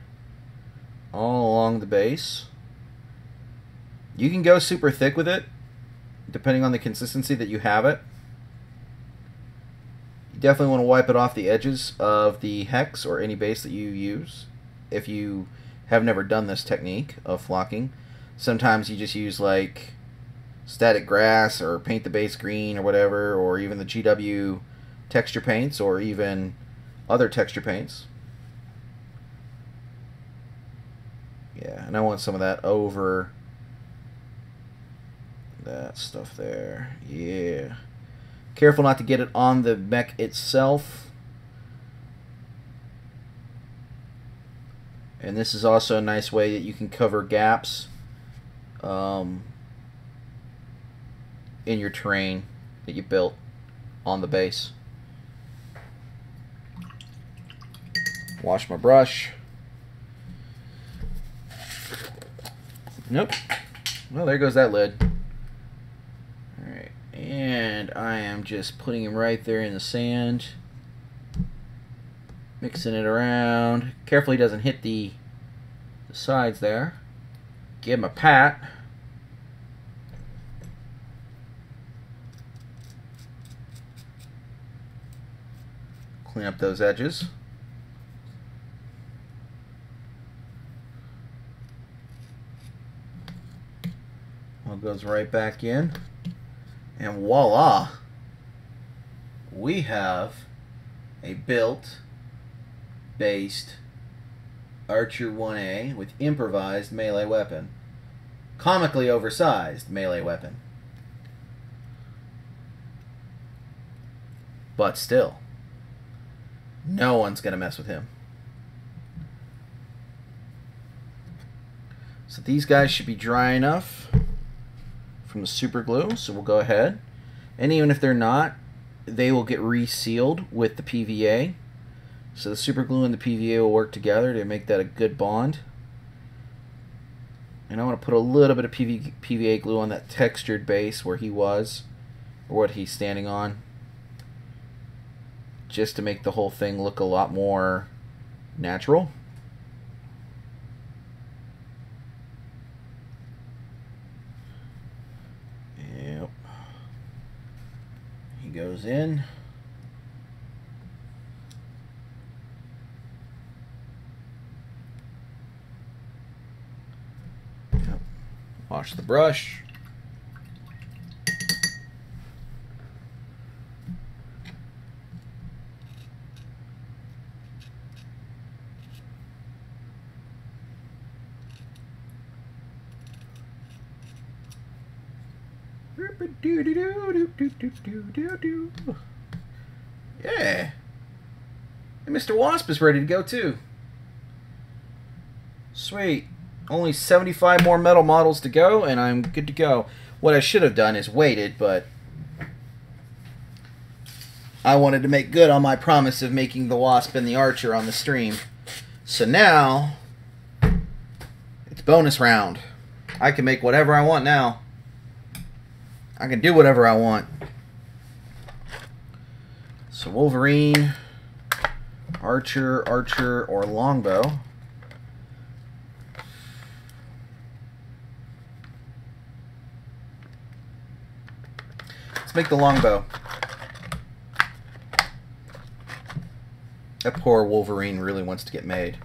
all along the base. You can go super thick with it, depending on the consistency that you have it. You definitely want to wipe it off the edges of the hex or any base that you use. If you have never done this technique of flocking, sometimes you just use like static grass or paint the base green or whatever, or even the GW texture paints or even other texture paints. Yeah, and I want some of that over that stuff there. Yeah. Careful not to get it on the mech itself. And this is also a nice way that you can cover gaps in your terrain that you built on the base. Wash my brush. Nope. Well, there goes that lid. Alright, and I am just putting him right there in the sand. Mixing it around. Carefully he doesn't hit the sides there. Give him a pat. Clean up those edges. Well, it goes right back in. And voila! We have a built-based Archer 1A with improvised melee weapon. Comically oversized melee weapon. But still, no one's going to mess with him. So these guys should be dry enough from the super glue, so we'll go ahead. And even if they're not, they will get resealed with the PVA. So the super glue and the PVA will work together to make that a good bond. And I want to put a little bit of PVA glue on that textured base where he was, or what he's standing on, just to make the whole thing look a lot more natural. Yep. He goes in. Yep. Wash the brush. Yeah. And Mr. Wasp is ready to go too. Sweet. Only 75 more metal models to go and I'm good to go. What I should have done is waited, but I wanted to make good on my promise of making the Wasp and the Archer on the stream. So now it's bonus round. I can make whatever I want now. I can do whatever I want. So Wolverine, Archer, or Longbow. Let's make the Longbow. That poor Wolverine really wants to get made.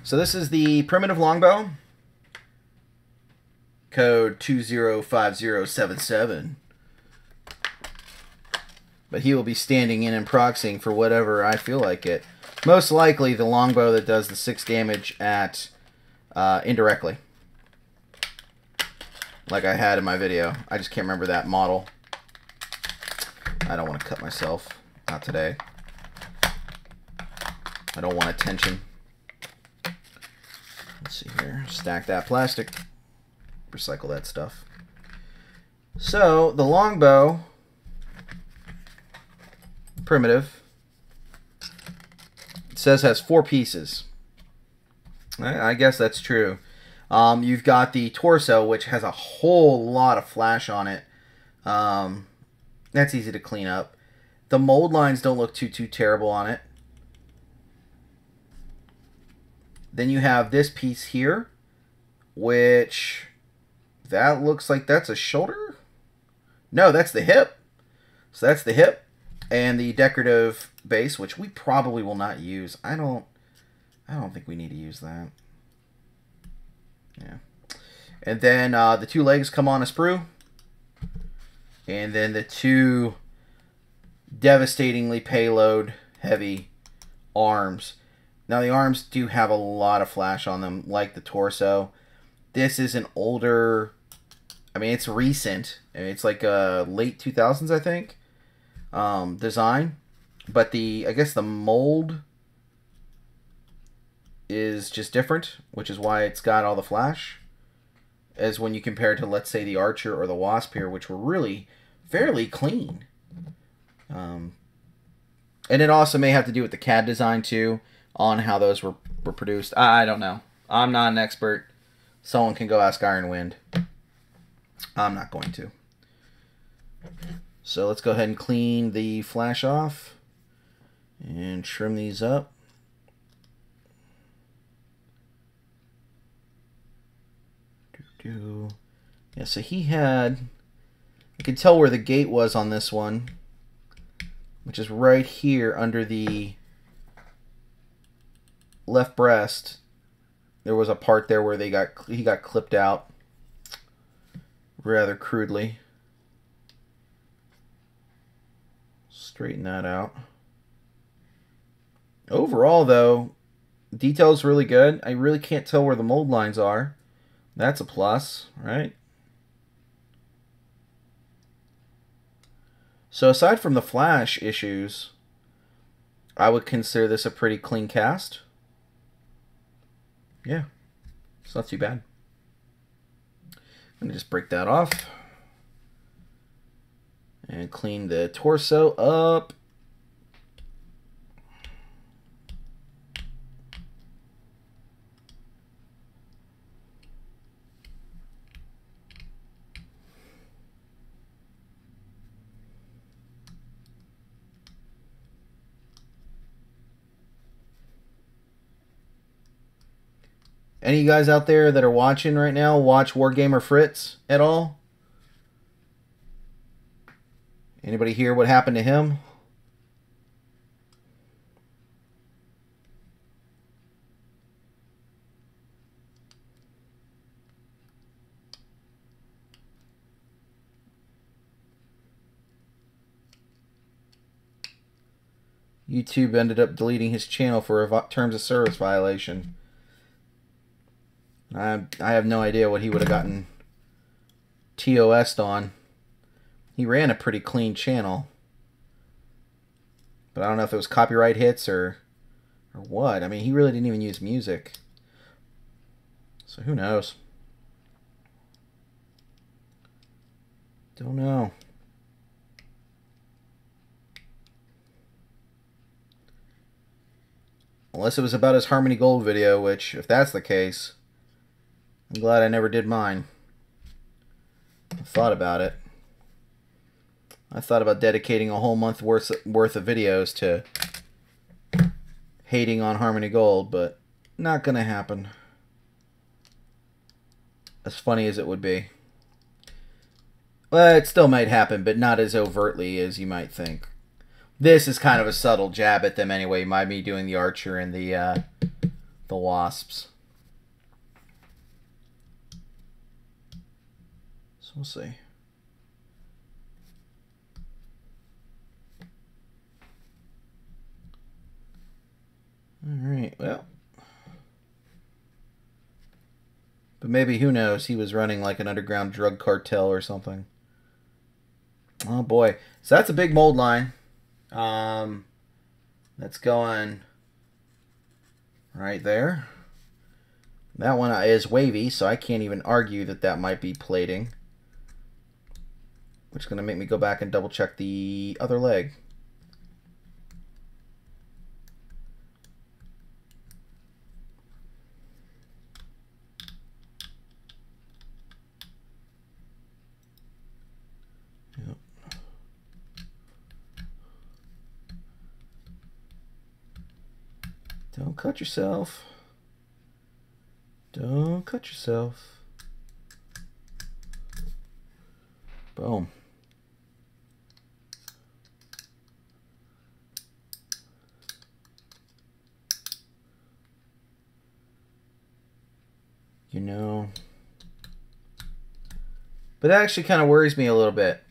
So this is the Primitive Longbow. Code 205077. But he will be standing in and proxying for whatever I feel like it. Most likely the longbow that does the 6 damage at indirectly. Like I had in my video. I just can't remember that model. I don't want to cut myself. Not today. I don't want attention. Let's see here. Stack that plastic. Recycle that stuff. So the longbow, primitive, it says has 4 pieces. I guess that's true. You've got the torso, which has a whole lot of flash on it. That's easy to clean up. The mold lines don't look too terrible on it. Then you have this piece here, which that looks like that's a shoulder? No, that's the hip. So that's the hip and the decorative base, which we probably will not use. I don't think we need to use that. Yeah. And then the 2 legs come on a sprue. And then the 2 devastatingly payload heavy arms. Now the arms do have a lot of flash on them, like the torso. This is an older, I mean, it's recent. It's like a late 2000s, I think, design. But I guess the mold is just different, which is why it's got all the flash. As when you compare it to, let's say, the Archer or the Wasp here, which were really fairly clean. And it also may have to do with the CAD design too, on how those were produced. I don't know. I'm not an expert. Someone can go ask Iron Wind. I'm not going to. So let's go ahead and clean the flash off and trim these up. Yeah, so he had, I can tell where the gate was on this one, which is right here under the left breast. There was a part there where he got clipped out rather crudely. Straighten that out. Overall, though, detail's really good. I really can't tell where the mold lines are. That's a plus, right? So aside from the flash issues, I would consider this a pretty clean cast. Yeah, it's not too bad. I'm gonna just break that off and clean the torso up. Any of you guys out there that are watching right now watch Wargamer Fritz at all? Anybody hear what happened to him? YouTube ended up deleting his channel for a terms of service violation. I have no idea what he would have gotten TOS'd on. He ran a pretty clean channel. But I don't know if it was copyright hits or what. I mean, he really didn't even use music. So who knows? Don't know. Unless it was about his Harmony Gold video, which, if that's the case, I'm glad I never did mine. I thought about it. I thought about dedicating a whole month worth of videos to hating on Harmony Gold, but not gonna happen. As funny as it would be. Well, it still might happen, but not as overtly as you might think. This is kind of a subtle jab at them anyway, by me doing the Archer and the Wasps. So we'll see. Alright, well. But maybe, who knows, he was running like an underground drug cartel or something. Oh boy. So that's a big mold line. That's going right there. That one is wavy, so I can't even argue that that might be plating. Which is going to make me go back and double check the other leg. Yep. Don't cut yourself. Don't cut yourself. Boom. You know, but that actually kind of worries me a little bit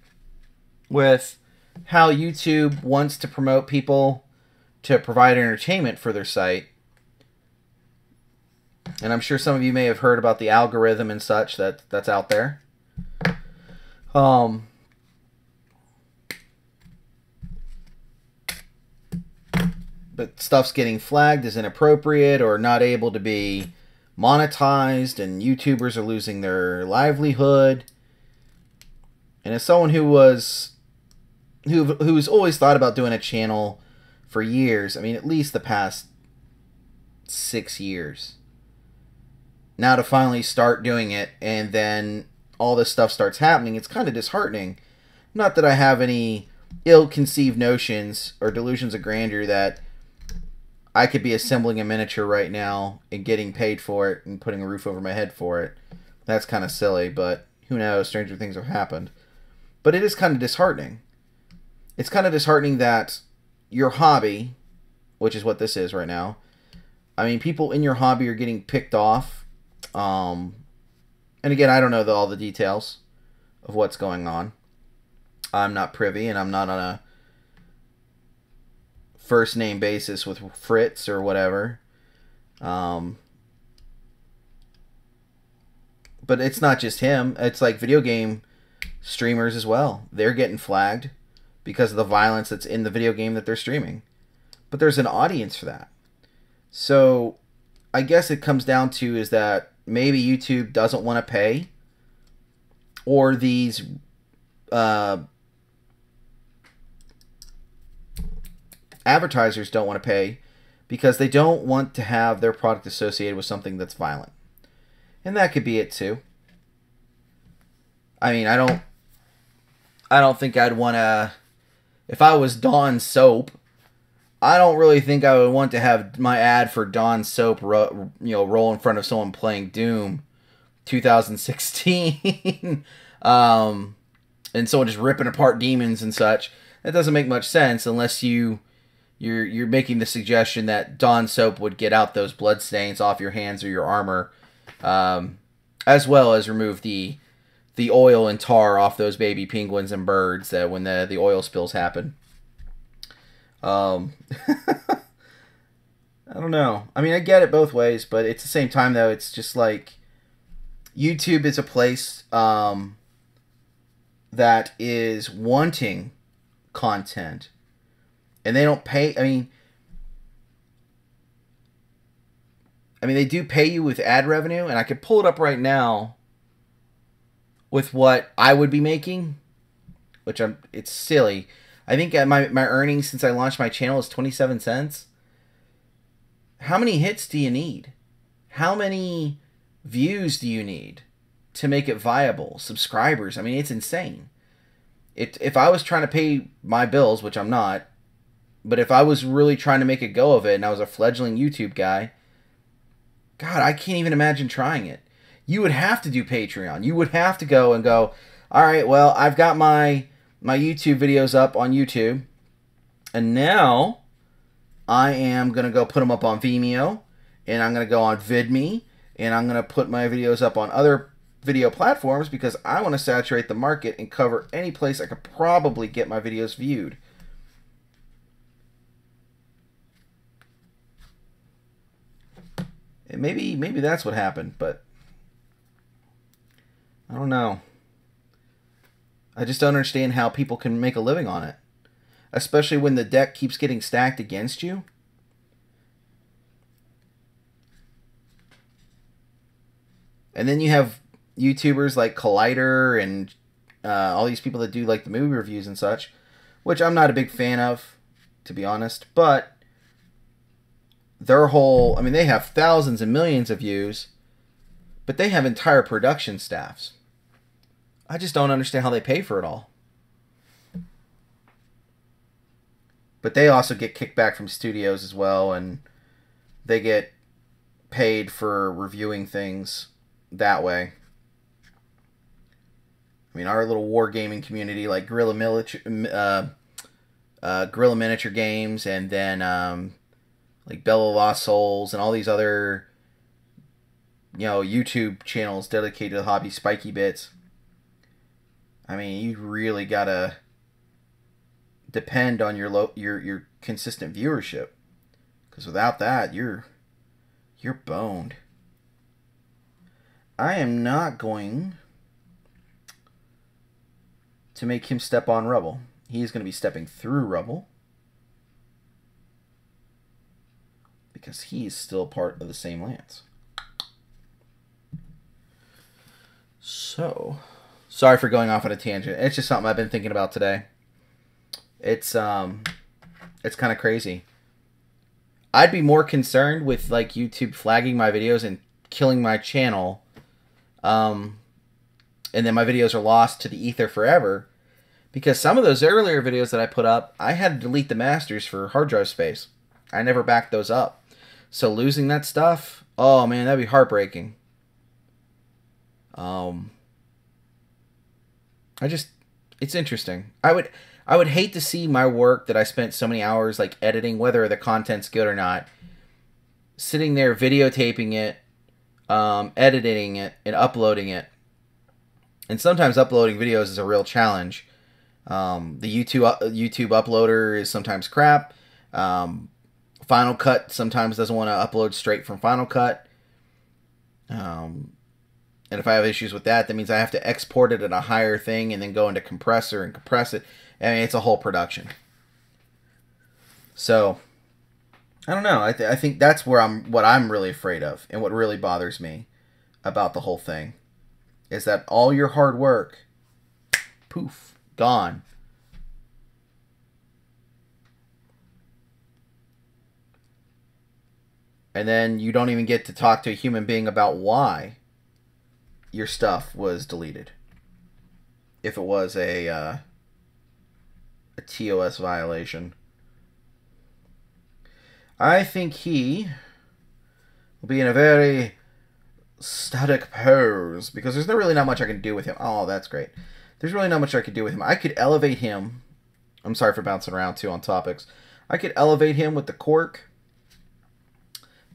with how YouTube wants to promote people to provide entertainment for their site. And I'm sure some of you may have heard about the algorithm and such that's out there. But stuff's getting flagged as inappropriate or not able to be monetized, and YouTubers are losing their livelihood. And And as someone who's always thought about doing a channel for years, I mean, at least the past 6 years, now to finally start doing it and then all this stuff starts happening, it's kind of disheartening. Not that I have any ill-conceived notions or delusions of grandeur that I could be assembling a miniature right now and getting paid for it and putting a roof over my head for it. That's kind of silly, but who knows? Stranger things have happened. But it is kind of disheartening. It's kind of disheartening that your hobby, which is what this is right now, I mean, people in your hobby are getting picked off. And again, I don't know all the details of what's going on. I'm not privy, and I'm not on a first name basis with Fritz or whatever. But it's not just him. It's like video game streamers as well. They're getting flagged because of the violence that's in the video game that they're streaming. But there's an audience for that. So I guess it comes down to is that maybe YouTube doesn't want to pay, or these advertisers don't want to pay because they don't want to have their product associated with something that's violent. And that could be it too. I mean, I don't think I'd want to, if I was Dawn Soap, I don't really think I would want to have my ad for Dawn Soap roll in front of someone playing Doom 2016 and someone just ripping apart demons and such. That doesn't make much sense unless you're making the suggestion that Dawn Soap would get out those blood stains off your hands or your armor, as well as remove the oil and tar off those baby penguins and birds that when the oil spills happen. I don't know. I mean, I get it both ways, but at the same time, though, it's just like YouTube is a place that is wanting content, and they don't pay. I mean, they do pay you with ad revenue, and I could pull it up right now with what I would be making, which it's silly. I think my earnings since I launched my channel is 27 cents. How many hits do you need? How many views do you need to make it viable? Subscribers. I mean, it's insane. If I was trying to pay my bills, which I'm not, but if I was really trying to make a go of it and I was a fledgling YouTube guy, God, I can't even imagine trying it. You would have to do Patreon. You would have to go, all right, well, I've got my YouTube videos up on YouTube, and now I am going to go put them up on Vimeo, and I'm going to go on VidMe, and I'm going to put my videos up on other video platforms because I want to saturate the market and cover any place I could probably get my videos viewed. And maybe that's what happened, but I don't know. I just don't understand how people can make a living on it. Especially when the deck keeps getting stacked against you. And then you have YouTubers like Collider and all these people that do like the movie reviews and such, which I'm not a big fan of, to be honest. But their whole, they have thousands and millions of views, but they have entire production staffs. I just don't understand how they pay for it all. But they also get kickback from studios as well, and they get paid for reviewing things that way. Our little wargaming community, like Guerrilla Miniature Games, and then like Bella Lost Souls, and all these other YouTube channels dedicated to the hobby, Spiky Bits. You really gotta depend on your consistent viewership, because without that, you're boned. I am not going to make him step on rubble. He's going to be stepping through rubble because he's still part of the same lance. So Sorry for going off on a tangent. It's just something I've been thinking about today. It's kind of crazy. I'd be more concerned with like YouTube flagging my videos and killing my channel, and then my videos are lost to the ether forever, because some of those earlier videos that I put up, I had to delete the masters for hard drive space. I never backed those up. So losing that stuff, oh man, that'd be heartbreaking. It's interesting. I would hate to see my work that I spent so many hours like editing, whether the content's good or not, sitting there videotaping it, editing it, and uploading it. And sometimes uploading videos is a real challenge. The YouTube uploader is sometimes crap. Final Cut sometimes doesn't want to upload straight from Final Cut. And if I have issues with that, that means I have to export it at a higher thing and then go into compressor and compress it. I mean, it's a whole production. So, I don't know. I think that's where what I'm really afraid of, and what really bothers me about the whole thing, is that all your hard work, poof, gone. And then you don't even get to talk to a human being about why your stuff was deleted. If it was a TOS violation. I think he will be in a very static pose, because there's really not much I can do with him. Oh, that's great. There's really not much I could do with him. I could elevate him. I'm sorry for bouncing around too on topics. I could elevate him with the cork.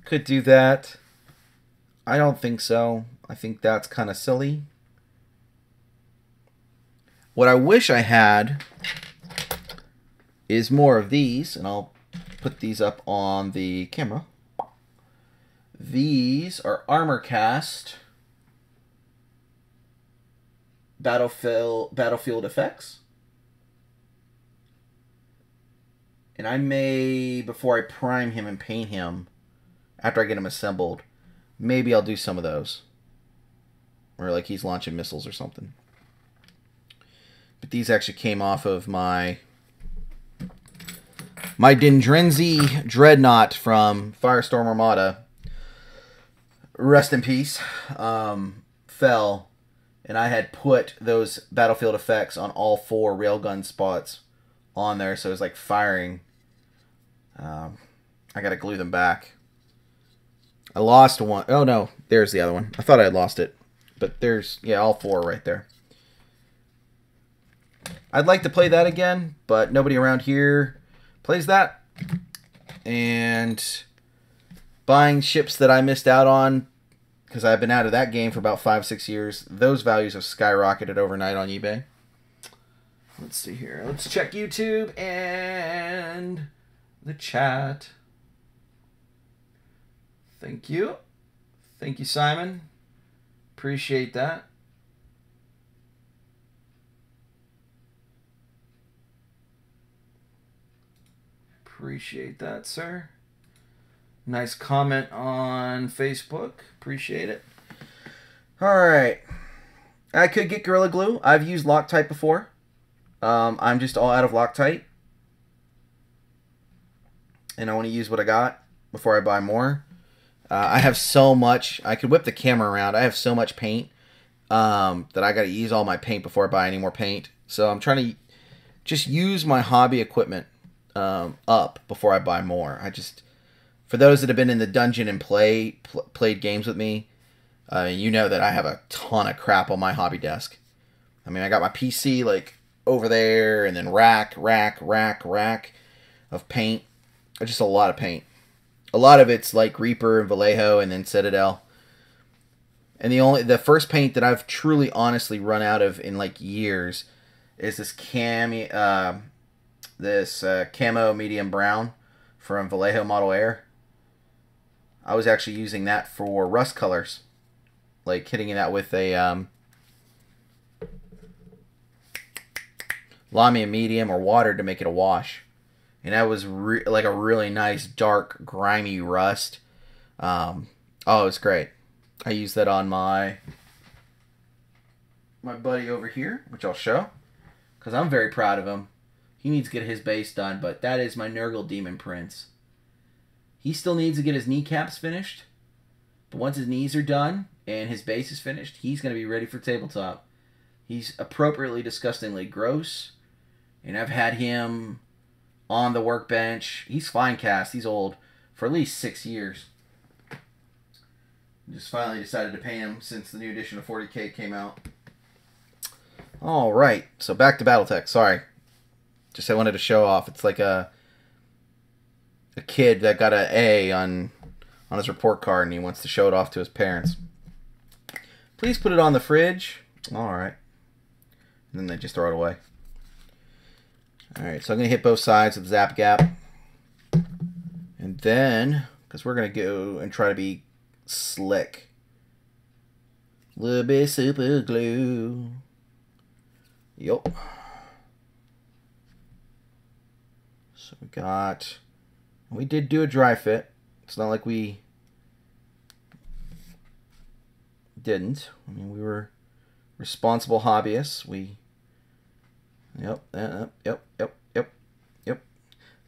Could do that. I don't think so. I think that's kind of silly. What I wish I had is more of these, and I'll put these up on the camera. These are Armor Cast Battlefield effects. And I may, before I prime him and paint him, after I get him assembled, maybe I'll do some of those. Or like he's launching missiles or something. But these actually came off of my Dendrenzi Dreadnought from Firestorm Armada. Rest in peace. Fell. And I had put those battlefield effects on all 4 railgun spots on there. So it was like firing. I got to glue them back. I lost one. Oh no, there's the other one. I thought I had lost it. But there's, yeah, all 4 right there. I'd like to play that again, but nobody around here plays that. And buying ships that I missed out on, because I've been out of that game for about 5-6 years, those values have skyrocketed overnight on eBay. Let's see here. Let's check YouTube and the chat. Thank you. Thank you, Simon. Appreciate that. Appreciate that, sir. Nice comment on Facebook. Appreciate it. Alright. I could get Gorilla Glue. I've used Loctite before. I'm just all out of Loctite. And I want to use what I got before I buy more. I have so much. I could whip the camera around. I have so much paint that I got to use all my paint before I buy any more paint. So I'm trying to just use my hobby equipment up before I buy more. For those that have been in the dungeon and played games with me, you know that I have a ton of crap on my hobby desk. I mean, I got my PC like over there, and then rack of paint. Just a lot of paint. A lot of it's like Reaper and Vallejo and then Citadel. And the first paint that I've truly honestly run out of in like years is this camo medium brown from Vallejo Model Air. I was actually using that for rust colors. Like hitting that with a Lamia medium or water to make it a wash. And that was like a really nice, dark, grimy rust. Oh, it was great. I used that on my my buddy over here, which I'll show, because I'm very proud of him. He needs to get his base done, but that is my Nurgle Demon Prince. He still needs to get his kneecaps finished, but once his knees are done and his base is finished, he's going to be ready for tabletop. He's appropriately disgustingly gross, and I've had him on the workbench. He's fine cast. He's old for at least 6 years. Just finally decided to pay him since the new edition of 40K came out. All right, so back to BattleTech. Sorry, just I wanted to show off. It's like a kid that got an A on his report card, and he wants to show it off to his parents. Please put it on the fridge. All right, and then they just throw it away. All right, so I'm gonna hit both sides with Zap Gap, and then because we're gonna go and try to be slick. A little bit of super glue. Yup. So we did do a dry fit. It's not like we didn't. I mean, we were responsible hobbyists. Yep.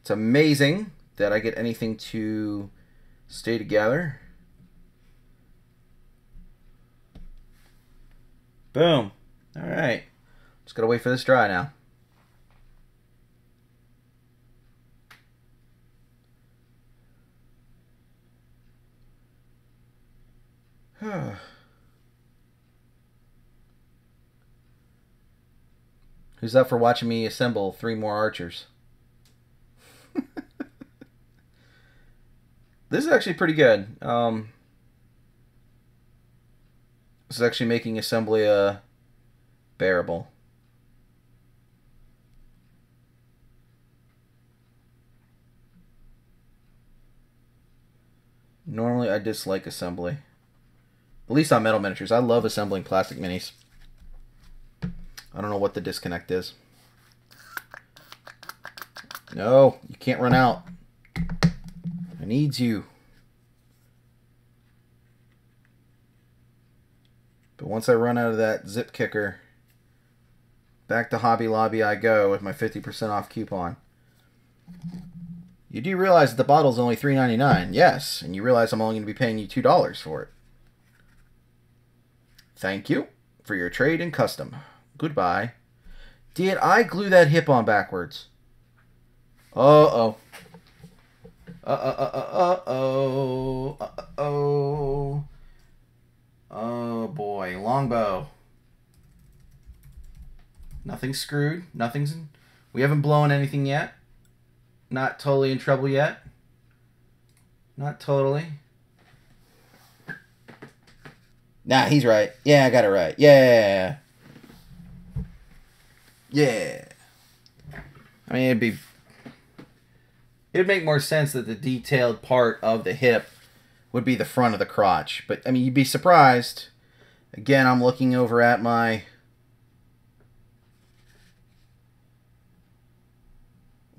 It's amazing that I get anything to stay together. Boom. All right. Just gotta wait for this dry now. Who's up for watching me assemble 3 more archers? This is actually pretty good. This is actually making assembly bearable. Normally I dislike assembly. At least on metal miniatures. I love assembling plastic minis. I don't know what the disconnect is. No, you can't run out. I need you. But once I run out of that zip kicker, back to Hobby Lobby I go with my 50% off coupon. You do realize that the bottle's only $3.99, yes, and you realize I'm only going to be paying you $2 for it. Thank you for your trade and custom. Goodbye. Did I glue that hip on backwards? Uh-oh. Uh-oh. Uh-oh. Oh, boy. Longbow. Nothing's screwed. We haven't blown anything yet. Not totally in trouble yet. Not totally. Nah, he's right. Yeah, I got it right. Yeah. Yeah. I mean, it'd make more sense that the detailed part of the hip would be the front of the crotch. But, I mean, you'd be surprised. Again, I'm looking over at my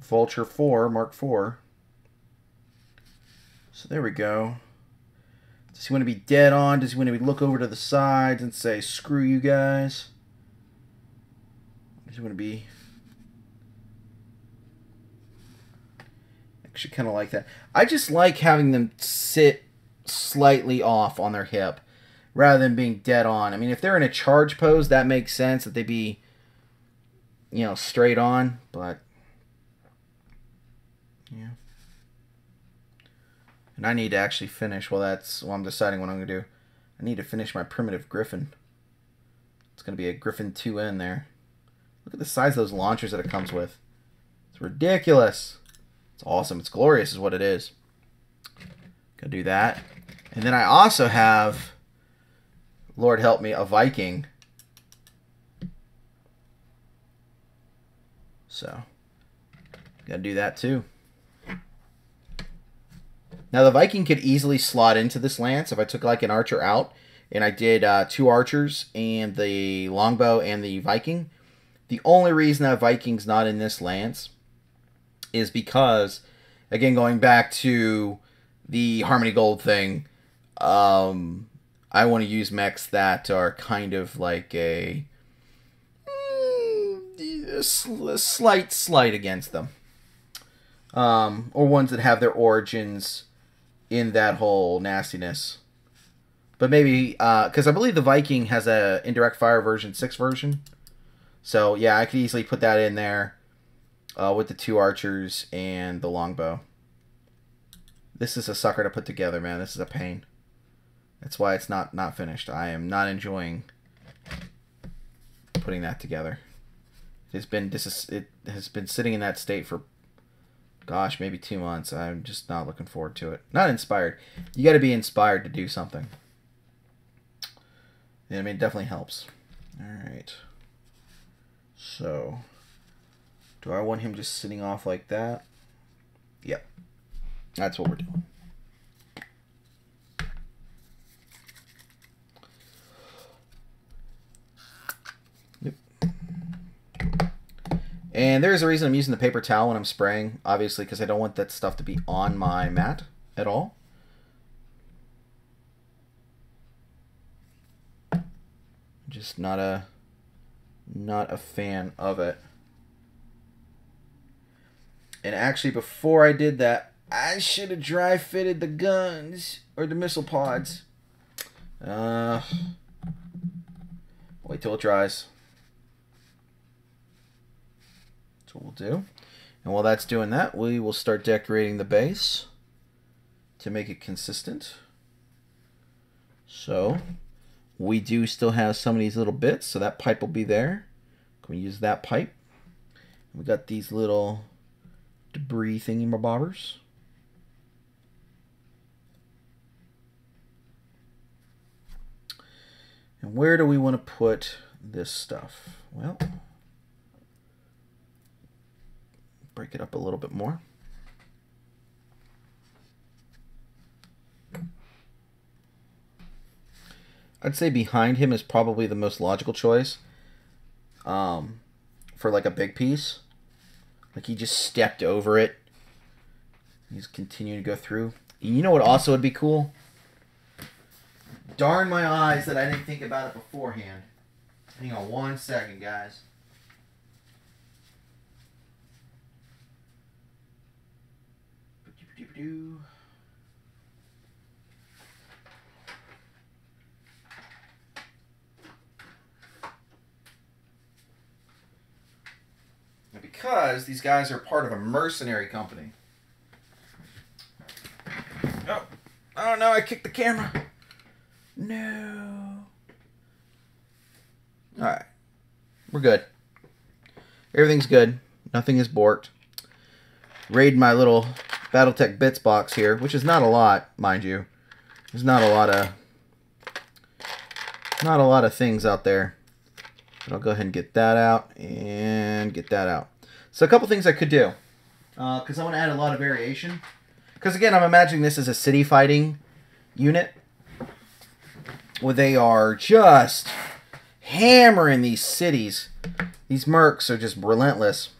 Vulture 4, Mark 4. So there we go. Does he want to be dead on? Does he want to look over to the sides and say, screw you guys? Does he want to be... Actually kind of like that. I just like having them sit slightly off on their hip rather than being dead on. I mean, if they're in a charge pose, that makes sense that they be, you know, straight on, but... Yeah. And I need to actually finish, well, I'm deciding what I'm going to do. I need to finish my Primitive Griffin. It's going to be a Griffin 2N there. Look at the size of those launchers that it comes with. It's ridiculous. It's awesome. It's glorious is what it is. Gonna do that. And then I also have, Lord help me, a Viking. So, gotta do that too. Now the Viking could easily slot into this lance if I took like an archer out and I did 2 archers and the longbow and the Viking. The only reason that Viking's not in this lance is because, again, going back to the Harmony Gold thing, I want to use mechs that are kind of like a slight against them. Or ones that have their origins in that whole nastiness. But maybe, because I believe the Viking has a indirect fire version 6 version. So, yeah, I could easily put that in there with the 2 archers and the longbow. This is a sucker to put together, man. This is a pain. That's why it's not finished. I am not enjoying putting that together. It has been sitting in that state for, gosh, maybe 2 months. I'm just not looking forward to it. Not inspired. You got to be inspired to do something. Yeah, I mean, it definitely helps. All right. So, do I want him just sitting off like that? Yep. That's what we're doing. Yep. And there's a reason I'm using the paper towel when I'm spraying, obviously, because I don't want that stuff to be on my mat at all. Just not a fan of it. And actually, before I did that, I should have dry fitted the guns or the missile pods. Wait till it dries. That's what we'll do. And while that's doing that, we will start decorating the base to make it consistent. So we do still have some of these little bits, so that pipe will be there. Can we use that pipe? We got these little debris thingy-mabobbers. And where do we want to put this stuff? Well, break it up a little bit more. I'd say behind him is probably the most logical choice for like a big piece. Like he just stepped over it. He's continuing to go through. You know what also would be cool? Darn my eyes that I didn't think about it beforehand. Hang on 1 second, guys. Because these guys are part of a mercenary company. Oh no, I kicked the camera. No. Alright. We're good. Everything's good. Nothing is borked. Raid my little BattleTech bits box here, which is not a lot, mind you. There's not a lot of things out there. But I'll go ahead and get that out and get that out. So a couple things I could do, because I want to add a lot of variation. Because again, I'm imagining this as a city fighting unit, where they are just hammering these cities. These mercs are just relentless.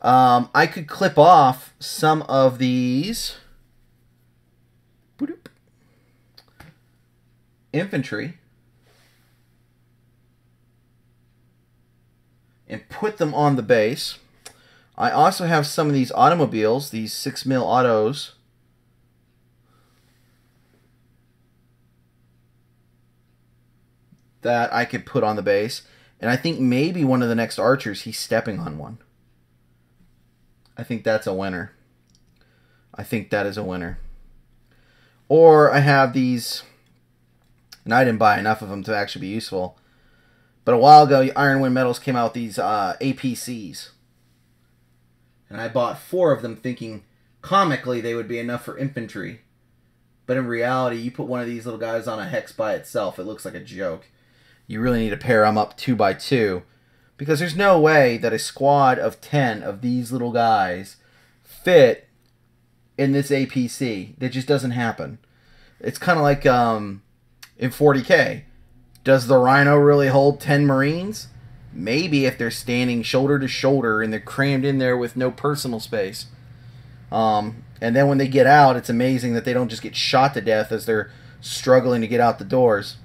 I could clip off some of these infantry and put them on the base. I also have some of these automobiles, these 6mm autos. That I could put on the base. And I think maybe one of the next archers, he's stepping on one. I think that's a winner. I think that is a winner. Or I have these, and I didn't buy enough of them to actually be useful. But a while ago, Iron Wind Metals came out with these APCs. And I bought 4 of them thinking comically they would be enough for infantry. But in reality, you put one of these little guys on a hex by itself, it looks like a joke. You really need to pair them up 2 by 2. Because there's no way that a squad of 10 of these little guys fit in this APC. That just doesn't happen. It's kind of like in 40K. Does the Rhino really hold 10 Marines? Maybe if they're standing shoulder to shoulder and they're crammed in there with no personal space. And then when they get out, it's amazing that they don't just get shot to death as they're struggling to get out the doors.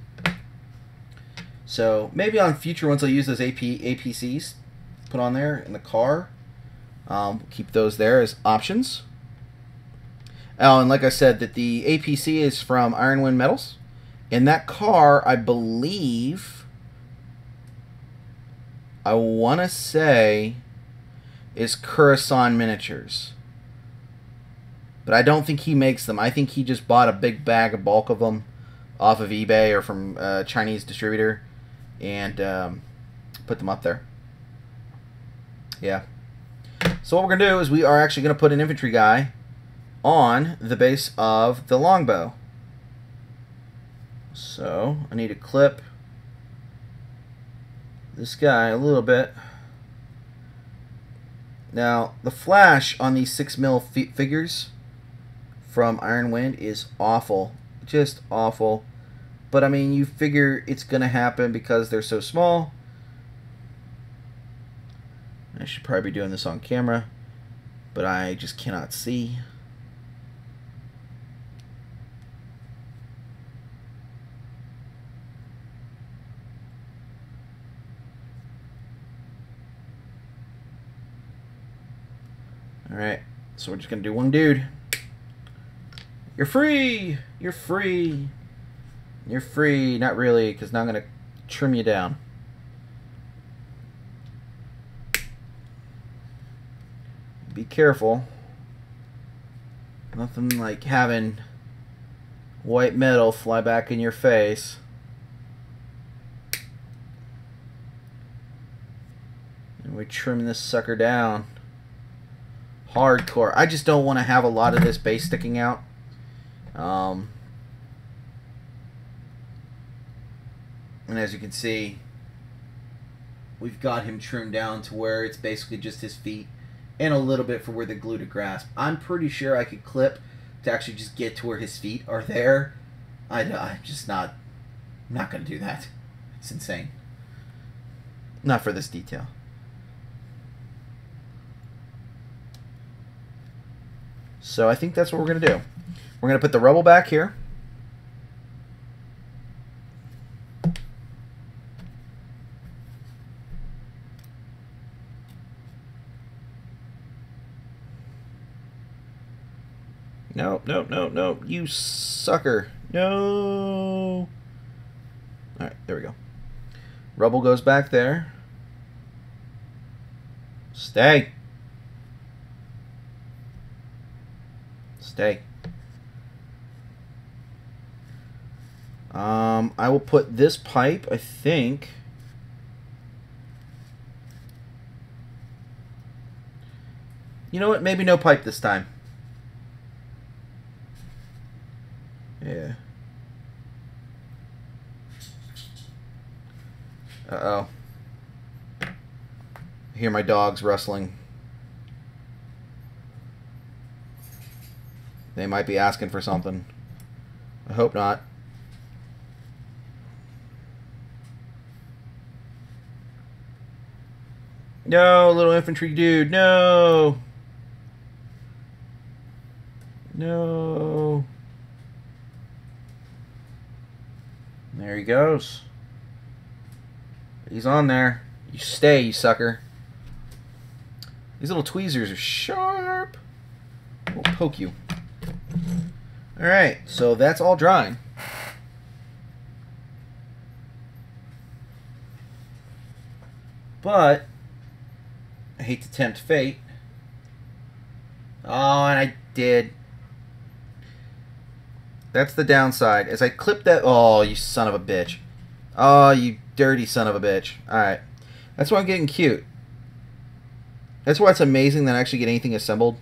So maybe on future ones I'll use those APCs put on there in the car. Keep those there as options. Oh, and like I said, that the APC is from Iron Wind Metals. And that car, I believe, I want to say, is Curacao Miniatures. But I don't think he makes them. I think he just bought a big bag, a bulk of them off of eBay or from a Chinese distributor and put them up there. Yeah. So what we're going to do is we are actually going to put an infantry guy on the base of the longbow. So I need to clip this guy a little bit. Now the flash on these 6mm figures from Iron Wind is awful. Just awful. But I mean, you figure it's going to happen because they're so small. I should probably be doing this on camera, but I just cannot see. Alright, so we're just going to do one dude. You're free! You're free! You're free. Not really, because now I'm going to trim you down. Be careful. Nothing like having white metal fly back in your face. And we trim this sucker down. Hardcore. I just don't want to have a lot of this base sticking out. And as you can see, we've got him trimmed down to where it's basically just his feet and a little bit for where the glue to grasp. I'm pretty sure I could clip to actually just get to where his feet are there. I'm just not, I'm not going to do that. It's insane. Not for this detail. So I think that's what we're going to do. We're going to put the rebel back here. No, no, no, no. You sucker. No. Alright, there we go. Rebel goes back there. Stay. Stay. I will put this pipe, I think. You know what? Maybe no pipe this time. Yeah. Uh-oh. I hear my dogs rustling. They might be asking for something. I hope not. No, little infantry dude, no! No. There he goes. He's on there. You stay, you sucker. These little tweezers are sharp. We'll poke you. Alright, so that's all drying. But I hate to tempt fate. Oh, and I did. That's the downside. As I clip that... Oh, you son of a bitch. Oh, you dirty son of a bitch. Alright. That's why I'm getting cute. That's why it's amazing that I actually get anything assembled.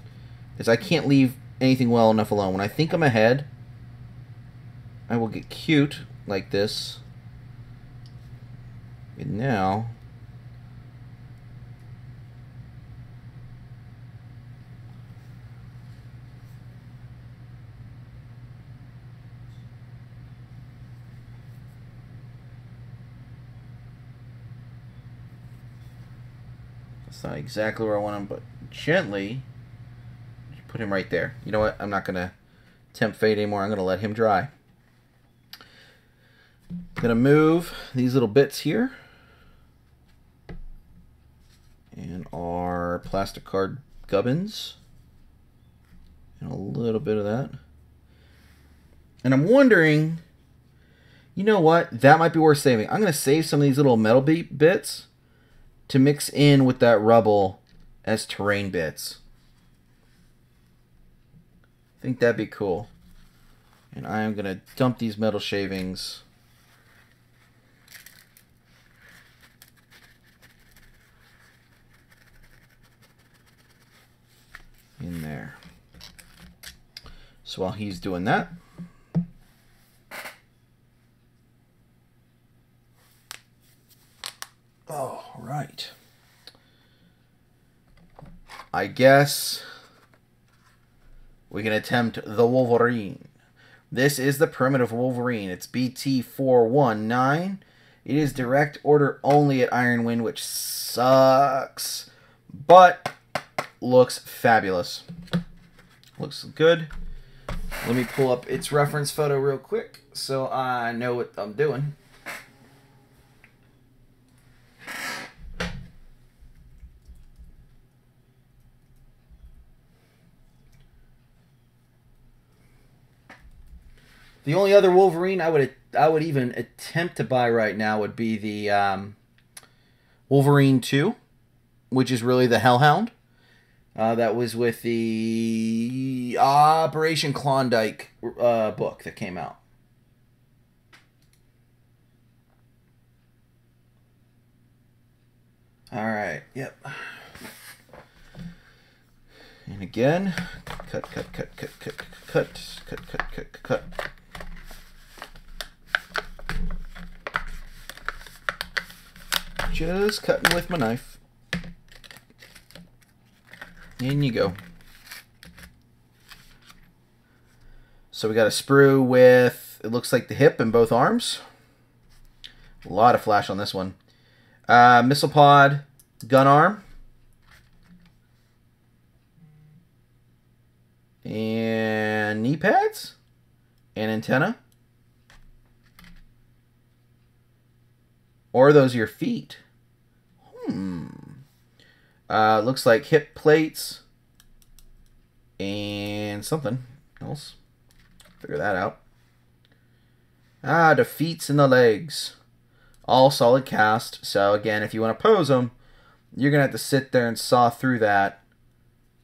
Is I can't leave anything well enough alone. When I think I'm ahead, I will get cute like this. And now... That's not exactly where I want him, but gently put him right there. You know what? I'm not going to tempt fate anymore. I'm going to let him dry. I'm going to move these little bits here. And our plastic card gubbins. And a little bit of that. And I'm wondering, you know what? That might be worth saving. I'm going to save some of these little metal bits to mix in with that rubble as terrain bits. I think that'd be cool. And I am going to dump these metal shavings in there. So while he's doing that, all right. I guess we can attempt the Wolverine. This is the Primitive Wolverine. It's BT419. It is direct order only at Iron Wind, which sucks, but looks fabulous. Looks good. Let me pull up its reference photo real quick so I know what I'm doing. The only other Wolverine I would even attempt to buy right now would be the Wolverine 2, which is really the Hellhound. That was with the Operation Klondike book that came out. All right. Yep. And again, cut. Just cutting with my knife. In you go. So we got a sprue with, it looks like the hip and both arms. A lot of flash on this one. Missile pod, gun arm. And knee pads. And antenna. Or are those your feet? Looks like hip plates and something else. Figure that out. Defeats in the legs. All solid cast. So again, if you want to pose them, you're going to have to sit there and saw through that.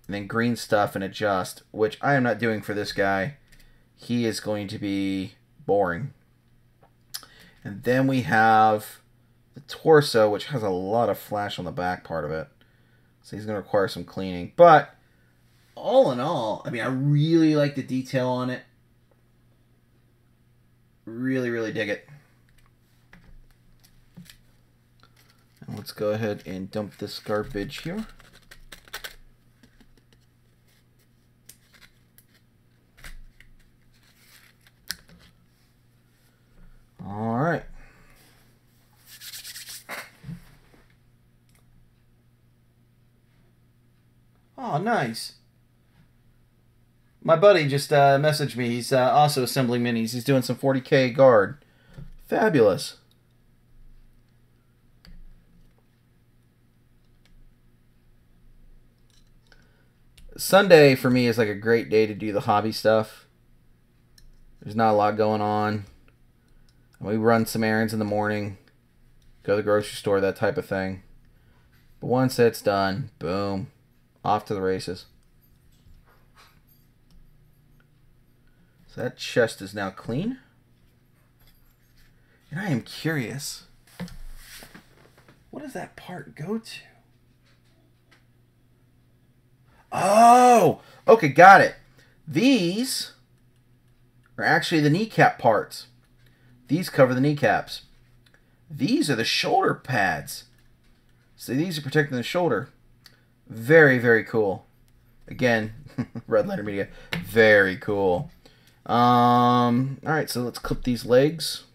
And then green stuff and adjust, which I am not doing for this guy. He is going to be boring. And then we have the torso, which has a lot of flash on the back part of it. So he's going to require some cleaning. But all in all, I mean, I really like the detail on it. Really, really dig it. And let's go ahead and dump this garbage here. All right. Oh, nice. My buddy just messaged me. He's also assembling minis. He's doing some 40K guard. Fabulous. Sunday for me is like a great day to do the hobby stuff. There's not a lot going on. We run some errands in the morning, go to the grocery store, that type of thing. But once it's done, boom, off to the races. So that chest is now clean. And I am curious, what does that part go to? Oh, okay, got it. These are actually the kneecap parts. These cover the kneecaps. These are the shoulder pads. So these are protecting the shoulder. Very, very cool. Again, Red Letter Media. Very cool. Alright, so let's clip these legs.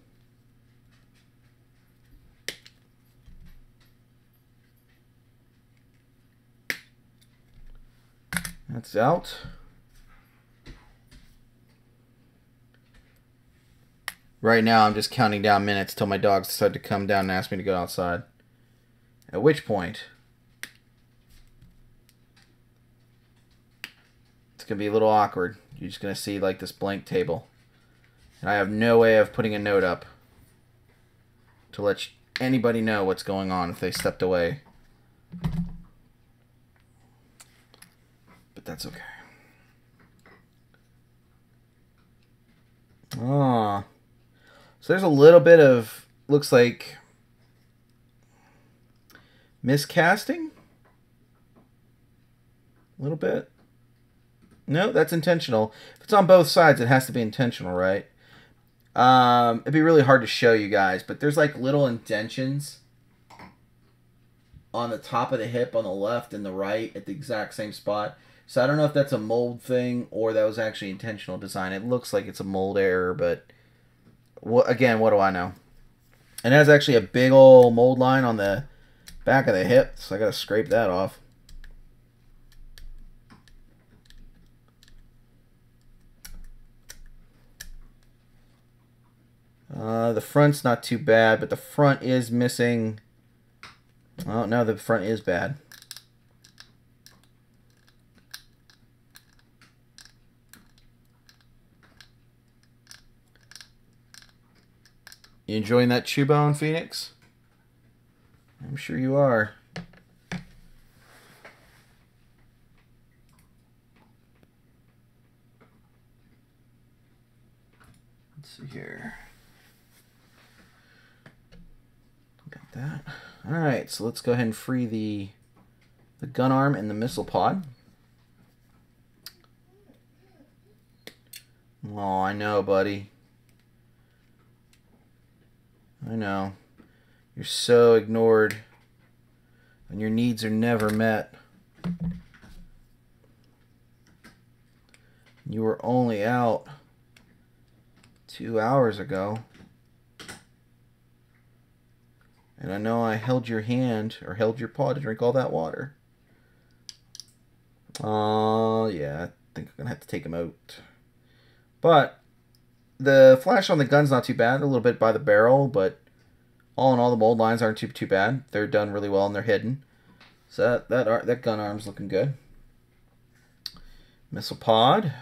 That's out. Right now, I'm just counting down minutes till my dogs decide to come down and ask me to go outside. At which point, going to be a little awkward. You're just going to see like this blank table. And I have no way of putting a note up to let anybody know what's going on if they stepped away. But that's okay. Ah. So there's a little bit of, looks like, miscasting? A little bit. No, that's intentional. If it's on both sides, it has to be intentional, right? It'd be really hard to show you guys, but there's like little indentions on the top of the hip on the left and the right at the exact same spot. So I don't know if that's a mold thing or that was actually intentional design. It looks like it's a mold error, but again, what do I know? And it has actually a big old mold line on the back of the hip, so I gotta scrape that off. The front's not too bad, but the front is missing. Oh, no, the front is bad. You enjoying that chew bone, Phoenix? I'm sure you are. Let's see here. Got that. Alright, so let's go ahead and free the gun arm and the missile pod. Oh, I know, buddy. I know. You're so ignored. And your needs are never met. You were only out 2 hours ago. And I know I held your hand, or held your paw to drink all that water. Oh, yeah, I think I'm going to have to take him out. But the flash on the gun's not too bad. A little bit by the barrel, but all in all, the mold lines aren't too bad. They're done really well, and they're hidden. So that gun arm's looking good. Missile pod.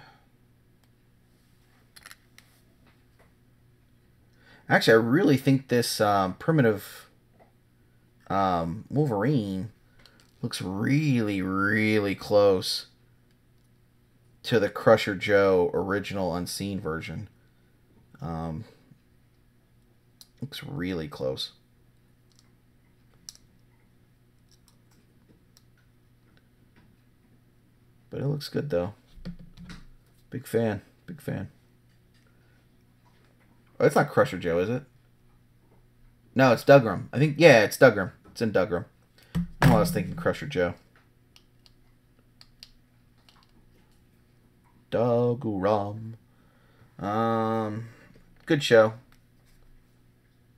Actually, I really think this Primitive Wolverine looks really, really close to the Crusher Joe original Unseen version. Looks really close. But it looks good, though. Big fan. Big fan. Oh, it's not Crusher Joe, is it? No, it's Dougram. I think, yeah, it's Dougram. It's in Dougram. I was thinking Crusher Joe. Dougram. Good show.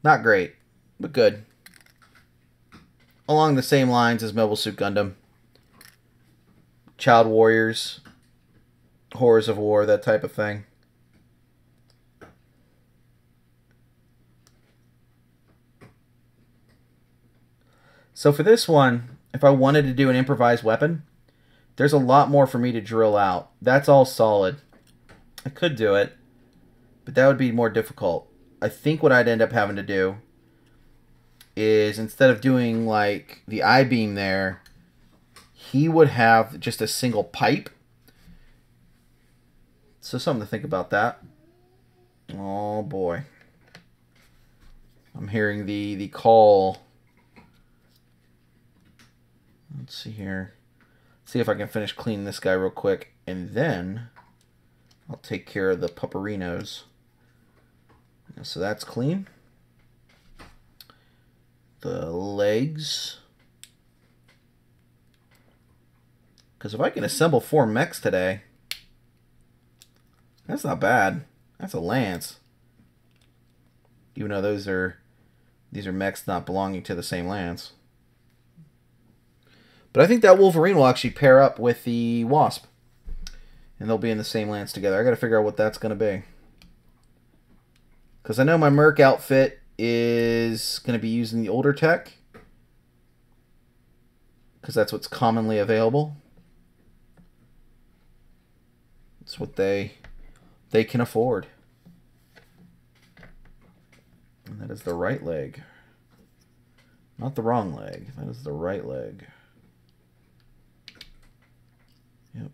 Not great, but good. Along the same lines as Mobile Suit Gundam. Child Warriors. Horrors of War, that type of thing. So for this one, if I wanted to do an improvised weapon, there's a lot more for me to drill out. That's all solid. I could do it, but that would be more difficult. I think what I'd end up having to do is, instead of doing like the I-beam there, he would have just a single pipe. So something to think about that. Oh boy. I'm hearing the call. Let's see here. See if I can finish cleaning this guy real quick, and then I'll take care of the pupperinos. So that's clean. The legs. Because if I can assemble 4 mechs today, that's not bad. That's a lance. Even though these are mechs not belonging to the same lance. But I think that Wolverine will actually pair up with the Wasp. And they'll be in the same lance together. I got to figure out what that's going to be. Because I know my Merc outfit is going to be using the older tech. Because that's what's commonly available. That's what they can afford. And that is the right leg. Not the wrong leg. That is the right leg. Yep.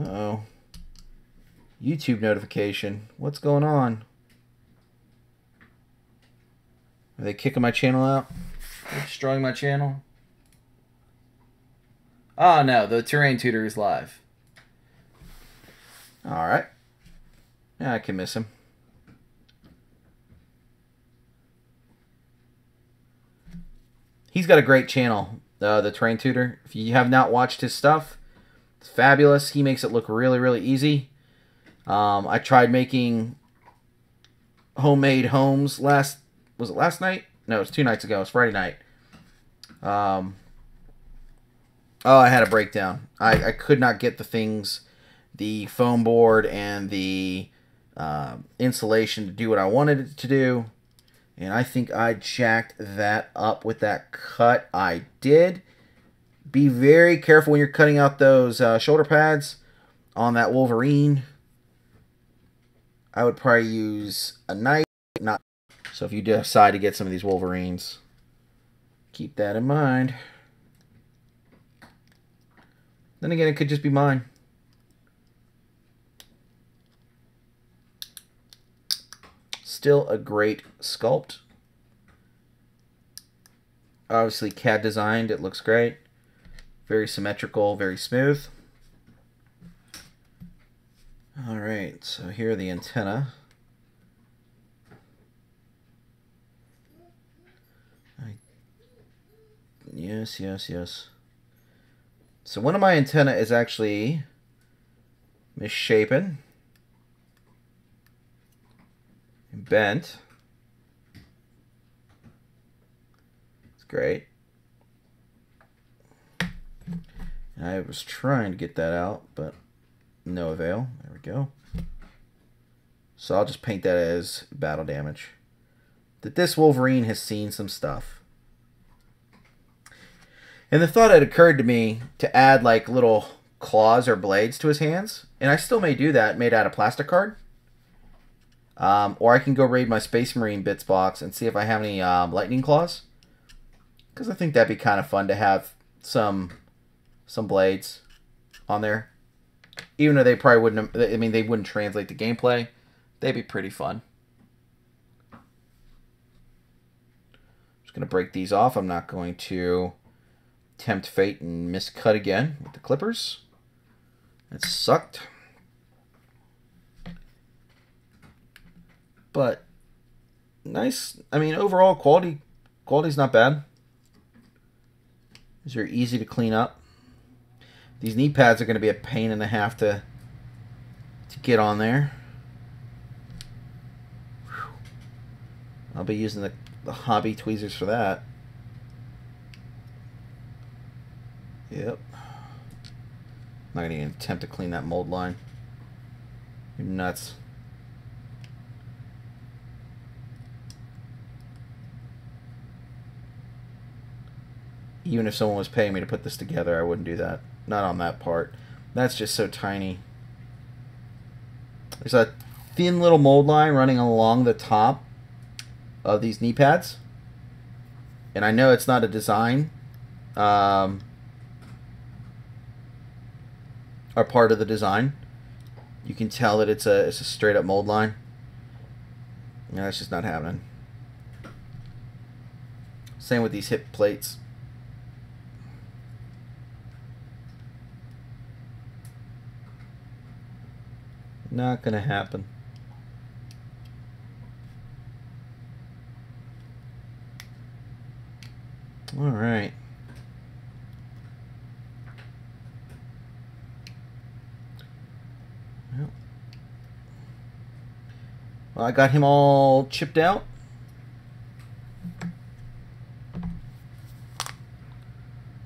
Uh-oh. YouTube notification. What's going on? Are they kicking my channel out? Are they destroying my channel? Oh no, the terrain tutor is live. Alright. Yeah, I can miss him. He's got a great channel, the terrain tutor. If you have not watched his stuff, it's fabulous. He makes it look really, really easy. I tried making homemade homes was it last night? No, it was 2 nights ago. It was Friday night. Oh, I had a breakdown. I could not get the things, the foam board and the insulation to do what I wanted it to do. And I think I jacked that up with that cut. I did. Be very careful when you're cutting out those shoulder pads on that Wolverine. I would probably use a knife. Not so if you decide to get some of these Wolverines, keep that in mind. Then again, it could just be mine. Still a great sculpt. Obviously CAD designed, it looks great. Very symmetrical, very smooth. Alright, so here are the antenna. Yes, yes, yes. So one of my antenna is actually misshapen. Bent. It's great. I was trying to get that out, but no avail. There we go. So I'll just paint that as battle damage. That this Wolverine has seen some stuff. And the thought had occurred to me to add like little claws or blades to his hands. And I still may do that, made out of plastic card. Or I can go raid my Space Marine bits box and see if I have any lightning claws. Because I think that'd be kind of fun to have some blades on there. Even though they probably wouldn't, I mean, they wouldn't translate the gameplay. They'd be pretty fun. Just going to break these off. I'm not going to tempt fate and miscut again with the clippers. That sucked. But nice. I mean, overall quality's not bad. These are easy to clean up. These knee pads are going to be a pain and a half to get on there. Whew. I'll be using the hobby tweezers for that. Yep. I'm not going to even attempt to clean that mold line. You're nuts. Even if someone was paying me to put this together, I wouldn't do that. Not on that part. That's just so tiny. There's a thin little mold line running along the top of these knee pads. And I know it's not a design. Or part of the design. You can tell that it's a straight up mold line. No, that's just not happening. Same with these hip plates. Not gonna happen. All right. Well, I got him all chipped out.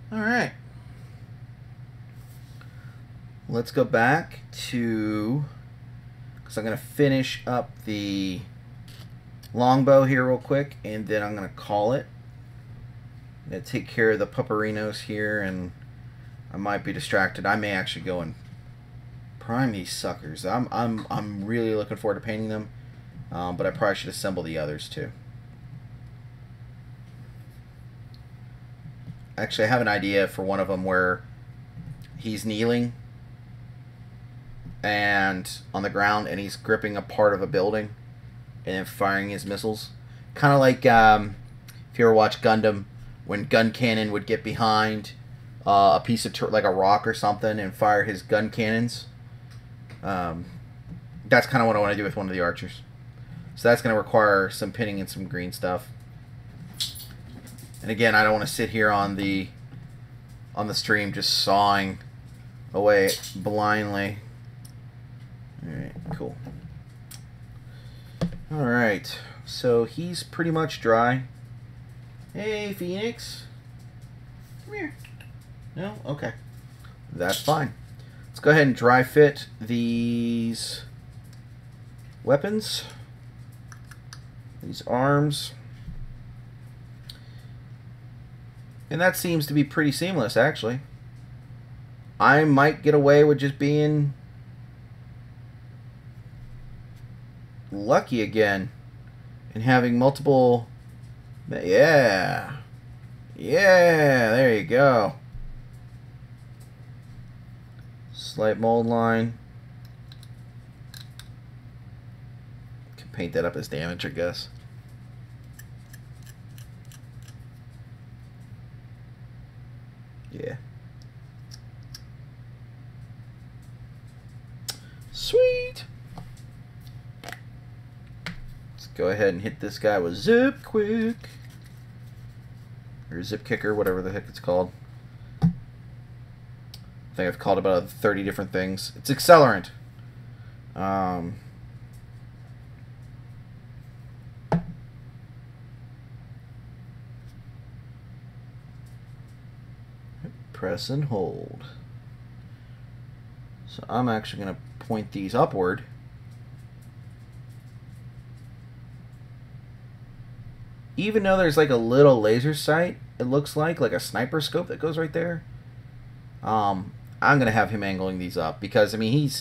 All right. Let's go back to, because I'm going to finish up the longbow here real quick, and then I'm going to call it. I'm going to take care of the pupperinos here, and I might be distracted. I may actually go and prime these suckers. I'm really looking forward to painting them, but I probably should assemble the others too. Actually, I have an idea for one of them where he's kneeling and on the ground, and he's gripping a part of a building and then firing his missiles. Kind of like if you ever watch Gundam, when Gun Cannon would get behind a piece of like a rock or something and fire his gun cannons. That's kind of what I want to do with one of the archers. So that's going to require some pinning and some green stuff. And again, I don't want to sit here on the stream just sawing away blindly. Alright, cool. Alright, so he's pretty much dry. Hey, Phoenix. Come here. No? Okay. That's fine. Let's go ahead and dry fit these weapons. These arms. And that seems to be pretty seamless, actually. I might get away with just being lucky again and having multiple. Yeah, there you go. Slight mold line. Can paint that up as damage, I guess. Yeah. Sweet. Let's go ahead and hit this guy with Zip Quick. Or Zip Kicker, whatever the heck it's called. I think I've called about 30 different things. It's accelerant. Press and hold. So I'm actually going to point these upward. Even though there's like a little laser sight, it looks like a sniper scope that goes right there. I'm going to have him angling these up because, I mean,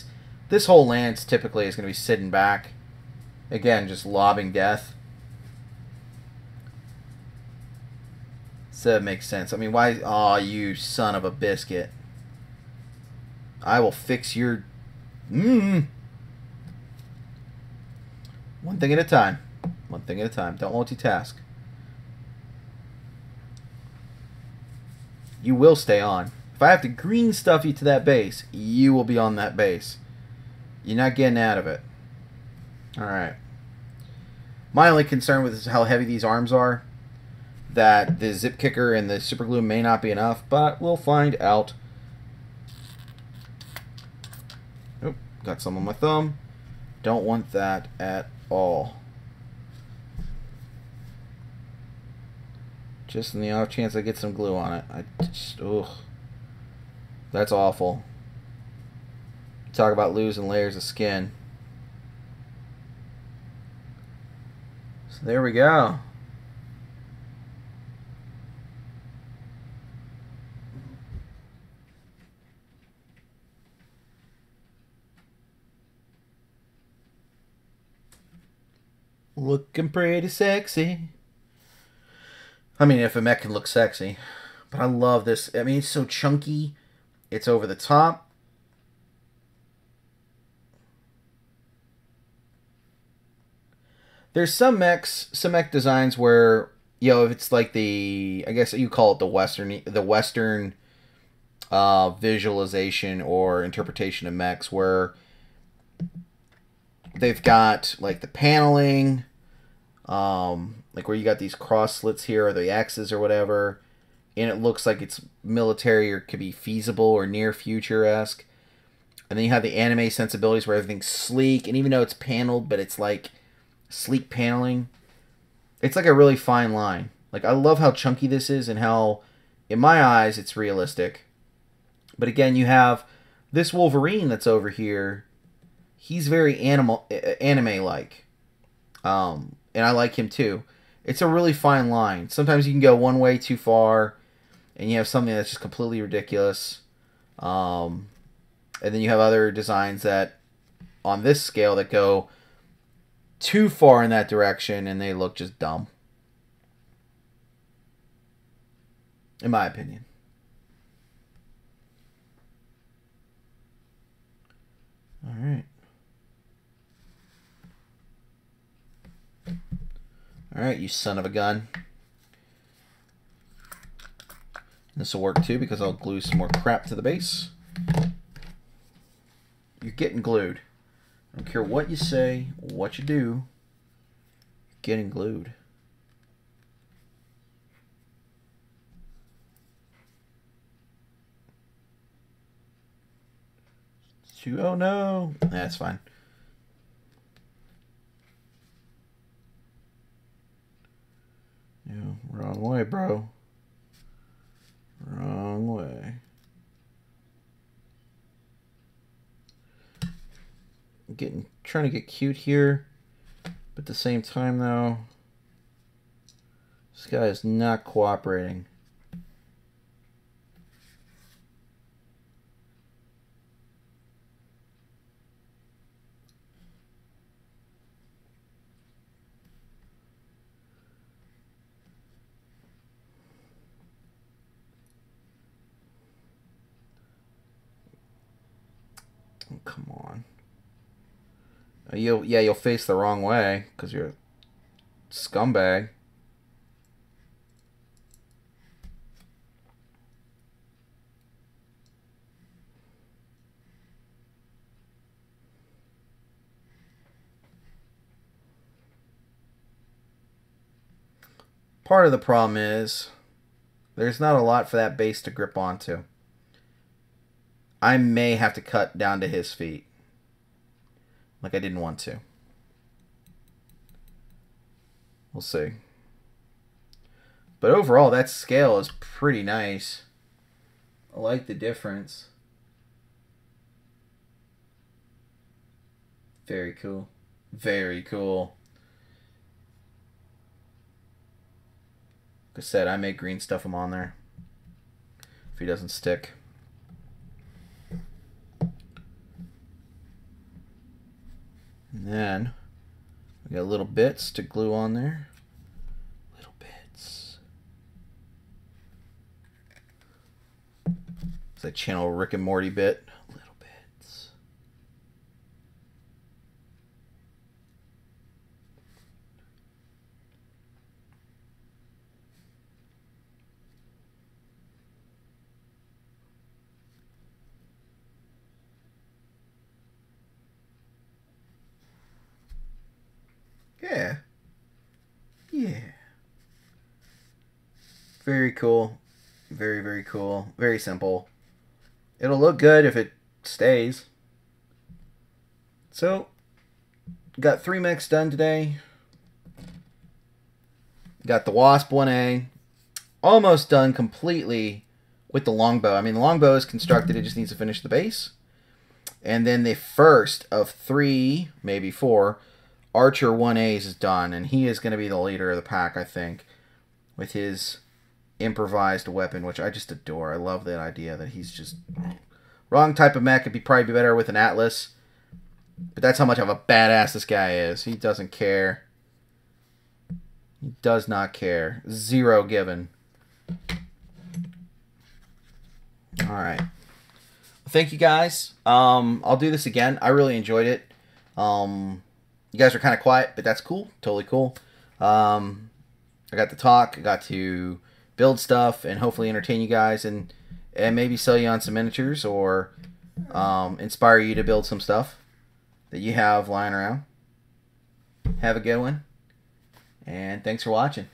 this whole lance typically is going to be sitting back. Again, just lobbing death. So it makes sense. I mean, why? Aw, you son of a biscuit. I will fix your... One thing at a time. One thing at a time. Don't multitask. You will stay on. If I have to green stuff you to that base, you will be on that base. You're not getting out of it. Alright. My only concern with is how heavy these arms are. That the Zip Kicker and the Super Glue may not be enough, but we'll find out. Oop, got some on my thumb. Don't want that at all. Just in the off chance I get some glue on it. Ugh. That's awful. Talk about losing layers of skin. So there we go. Looking pretty sexy. I mean, if a mech can look sexy. But I love this. I mean, it's so chunky. It's over the top. There's some mech designs where, you know, if it's like the, I guess you call it the Western visualization or interpretation of mechs, where they've got like the paneling, like where you got these cross slits here or the X's or whatever, and it looks like it's military or could be feasible or near future-esque. And then you have the anime sensibilities where everything's sleek, and even though it's paneled, but it's like sleek paneling. It's like a really fine line. Like, I love how chunky this is and how, in my eyes, it's realistic. But again, you have this Wolverine that's over here. He's very anime-like. And I like him too. It's a really fine line. Sometimes you can go one way too far, and you have something that's just completely ridiculous. And then you have other designs that, on this scale, that go too far in that direction, and they look just dumb. In my opinion. All right. All right, you son of a gun. This will work too because I'll glue some more crap to the base. You're getting glued. I don't care what you say, what you do, you're getting glued. Oh no, that's fine. Yeah, wrong way, bro. Wrong way. I'm trying to get cute here, but at the same time though, this guy is not cooperating. Oh, come on. You'll face the wrong way because you're a scumbag. Part of the problem is there's not a lot for that base to grip onto. I may have to cut down to his feet. Like I didn't want to. We'll see. But overall, that scale is pretty nice. I like the difference. Very cool. Very cool. Like I said, I may green stuff him on there. If he doesn't stick. And then we got little bits to glue on there. Little bits. It's a channel Rick and Morty bit. Little bits. Yeah. Yeah. Very cool. Very, very cool. Very simple. It'll look good if it stays. So, got 3 mechs done today. Got the Wasp 1A. Almost done completely with the Longbow. I mean, the Longbow is constructed. It just needs to finish the base. And then the first of 3, maybe 4, Archer 1As is done, and he is going to be the leader of the pack, I think, with his improvised weapon, which I just adore. I love that idea that he's just wrong type of mech. It'd probably be better with an Atlas, but that's how much of a badass this guy is. He doesn't care. He does not care. Zero given. All right. Thank you guys. I'll do this again. I really enjoyed it. You guys are kind of quiet, but that's cool. Totally cool. I got to talk. I got to build stuff and hopefully entertain you guys and maybe sell you on some miniatures or inspire you to build some stuff that you have lying around. Have a good one. And thanks for watching.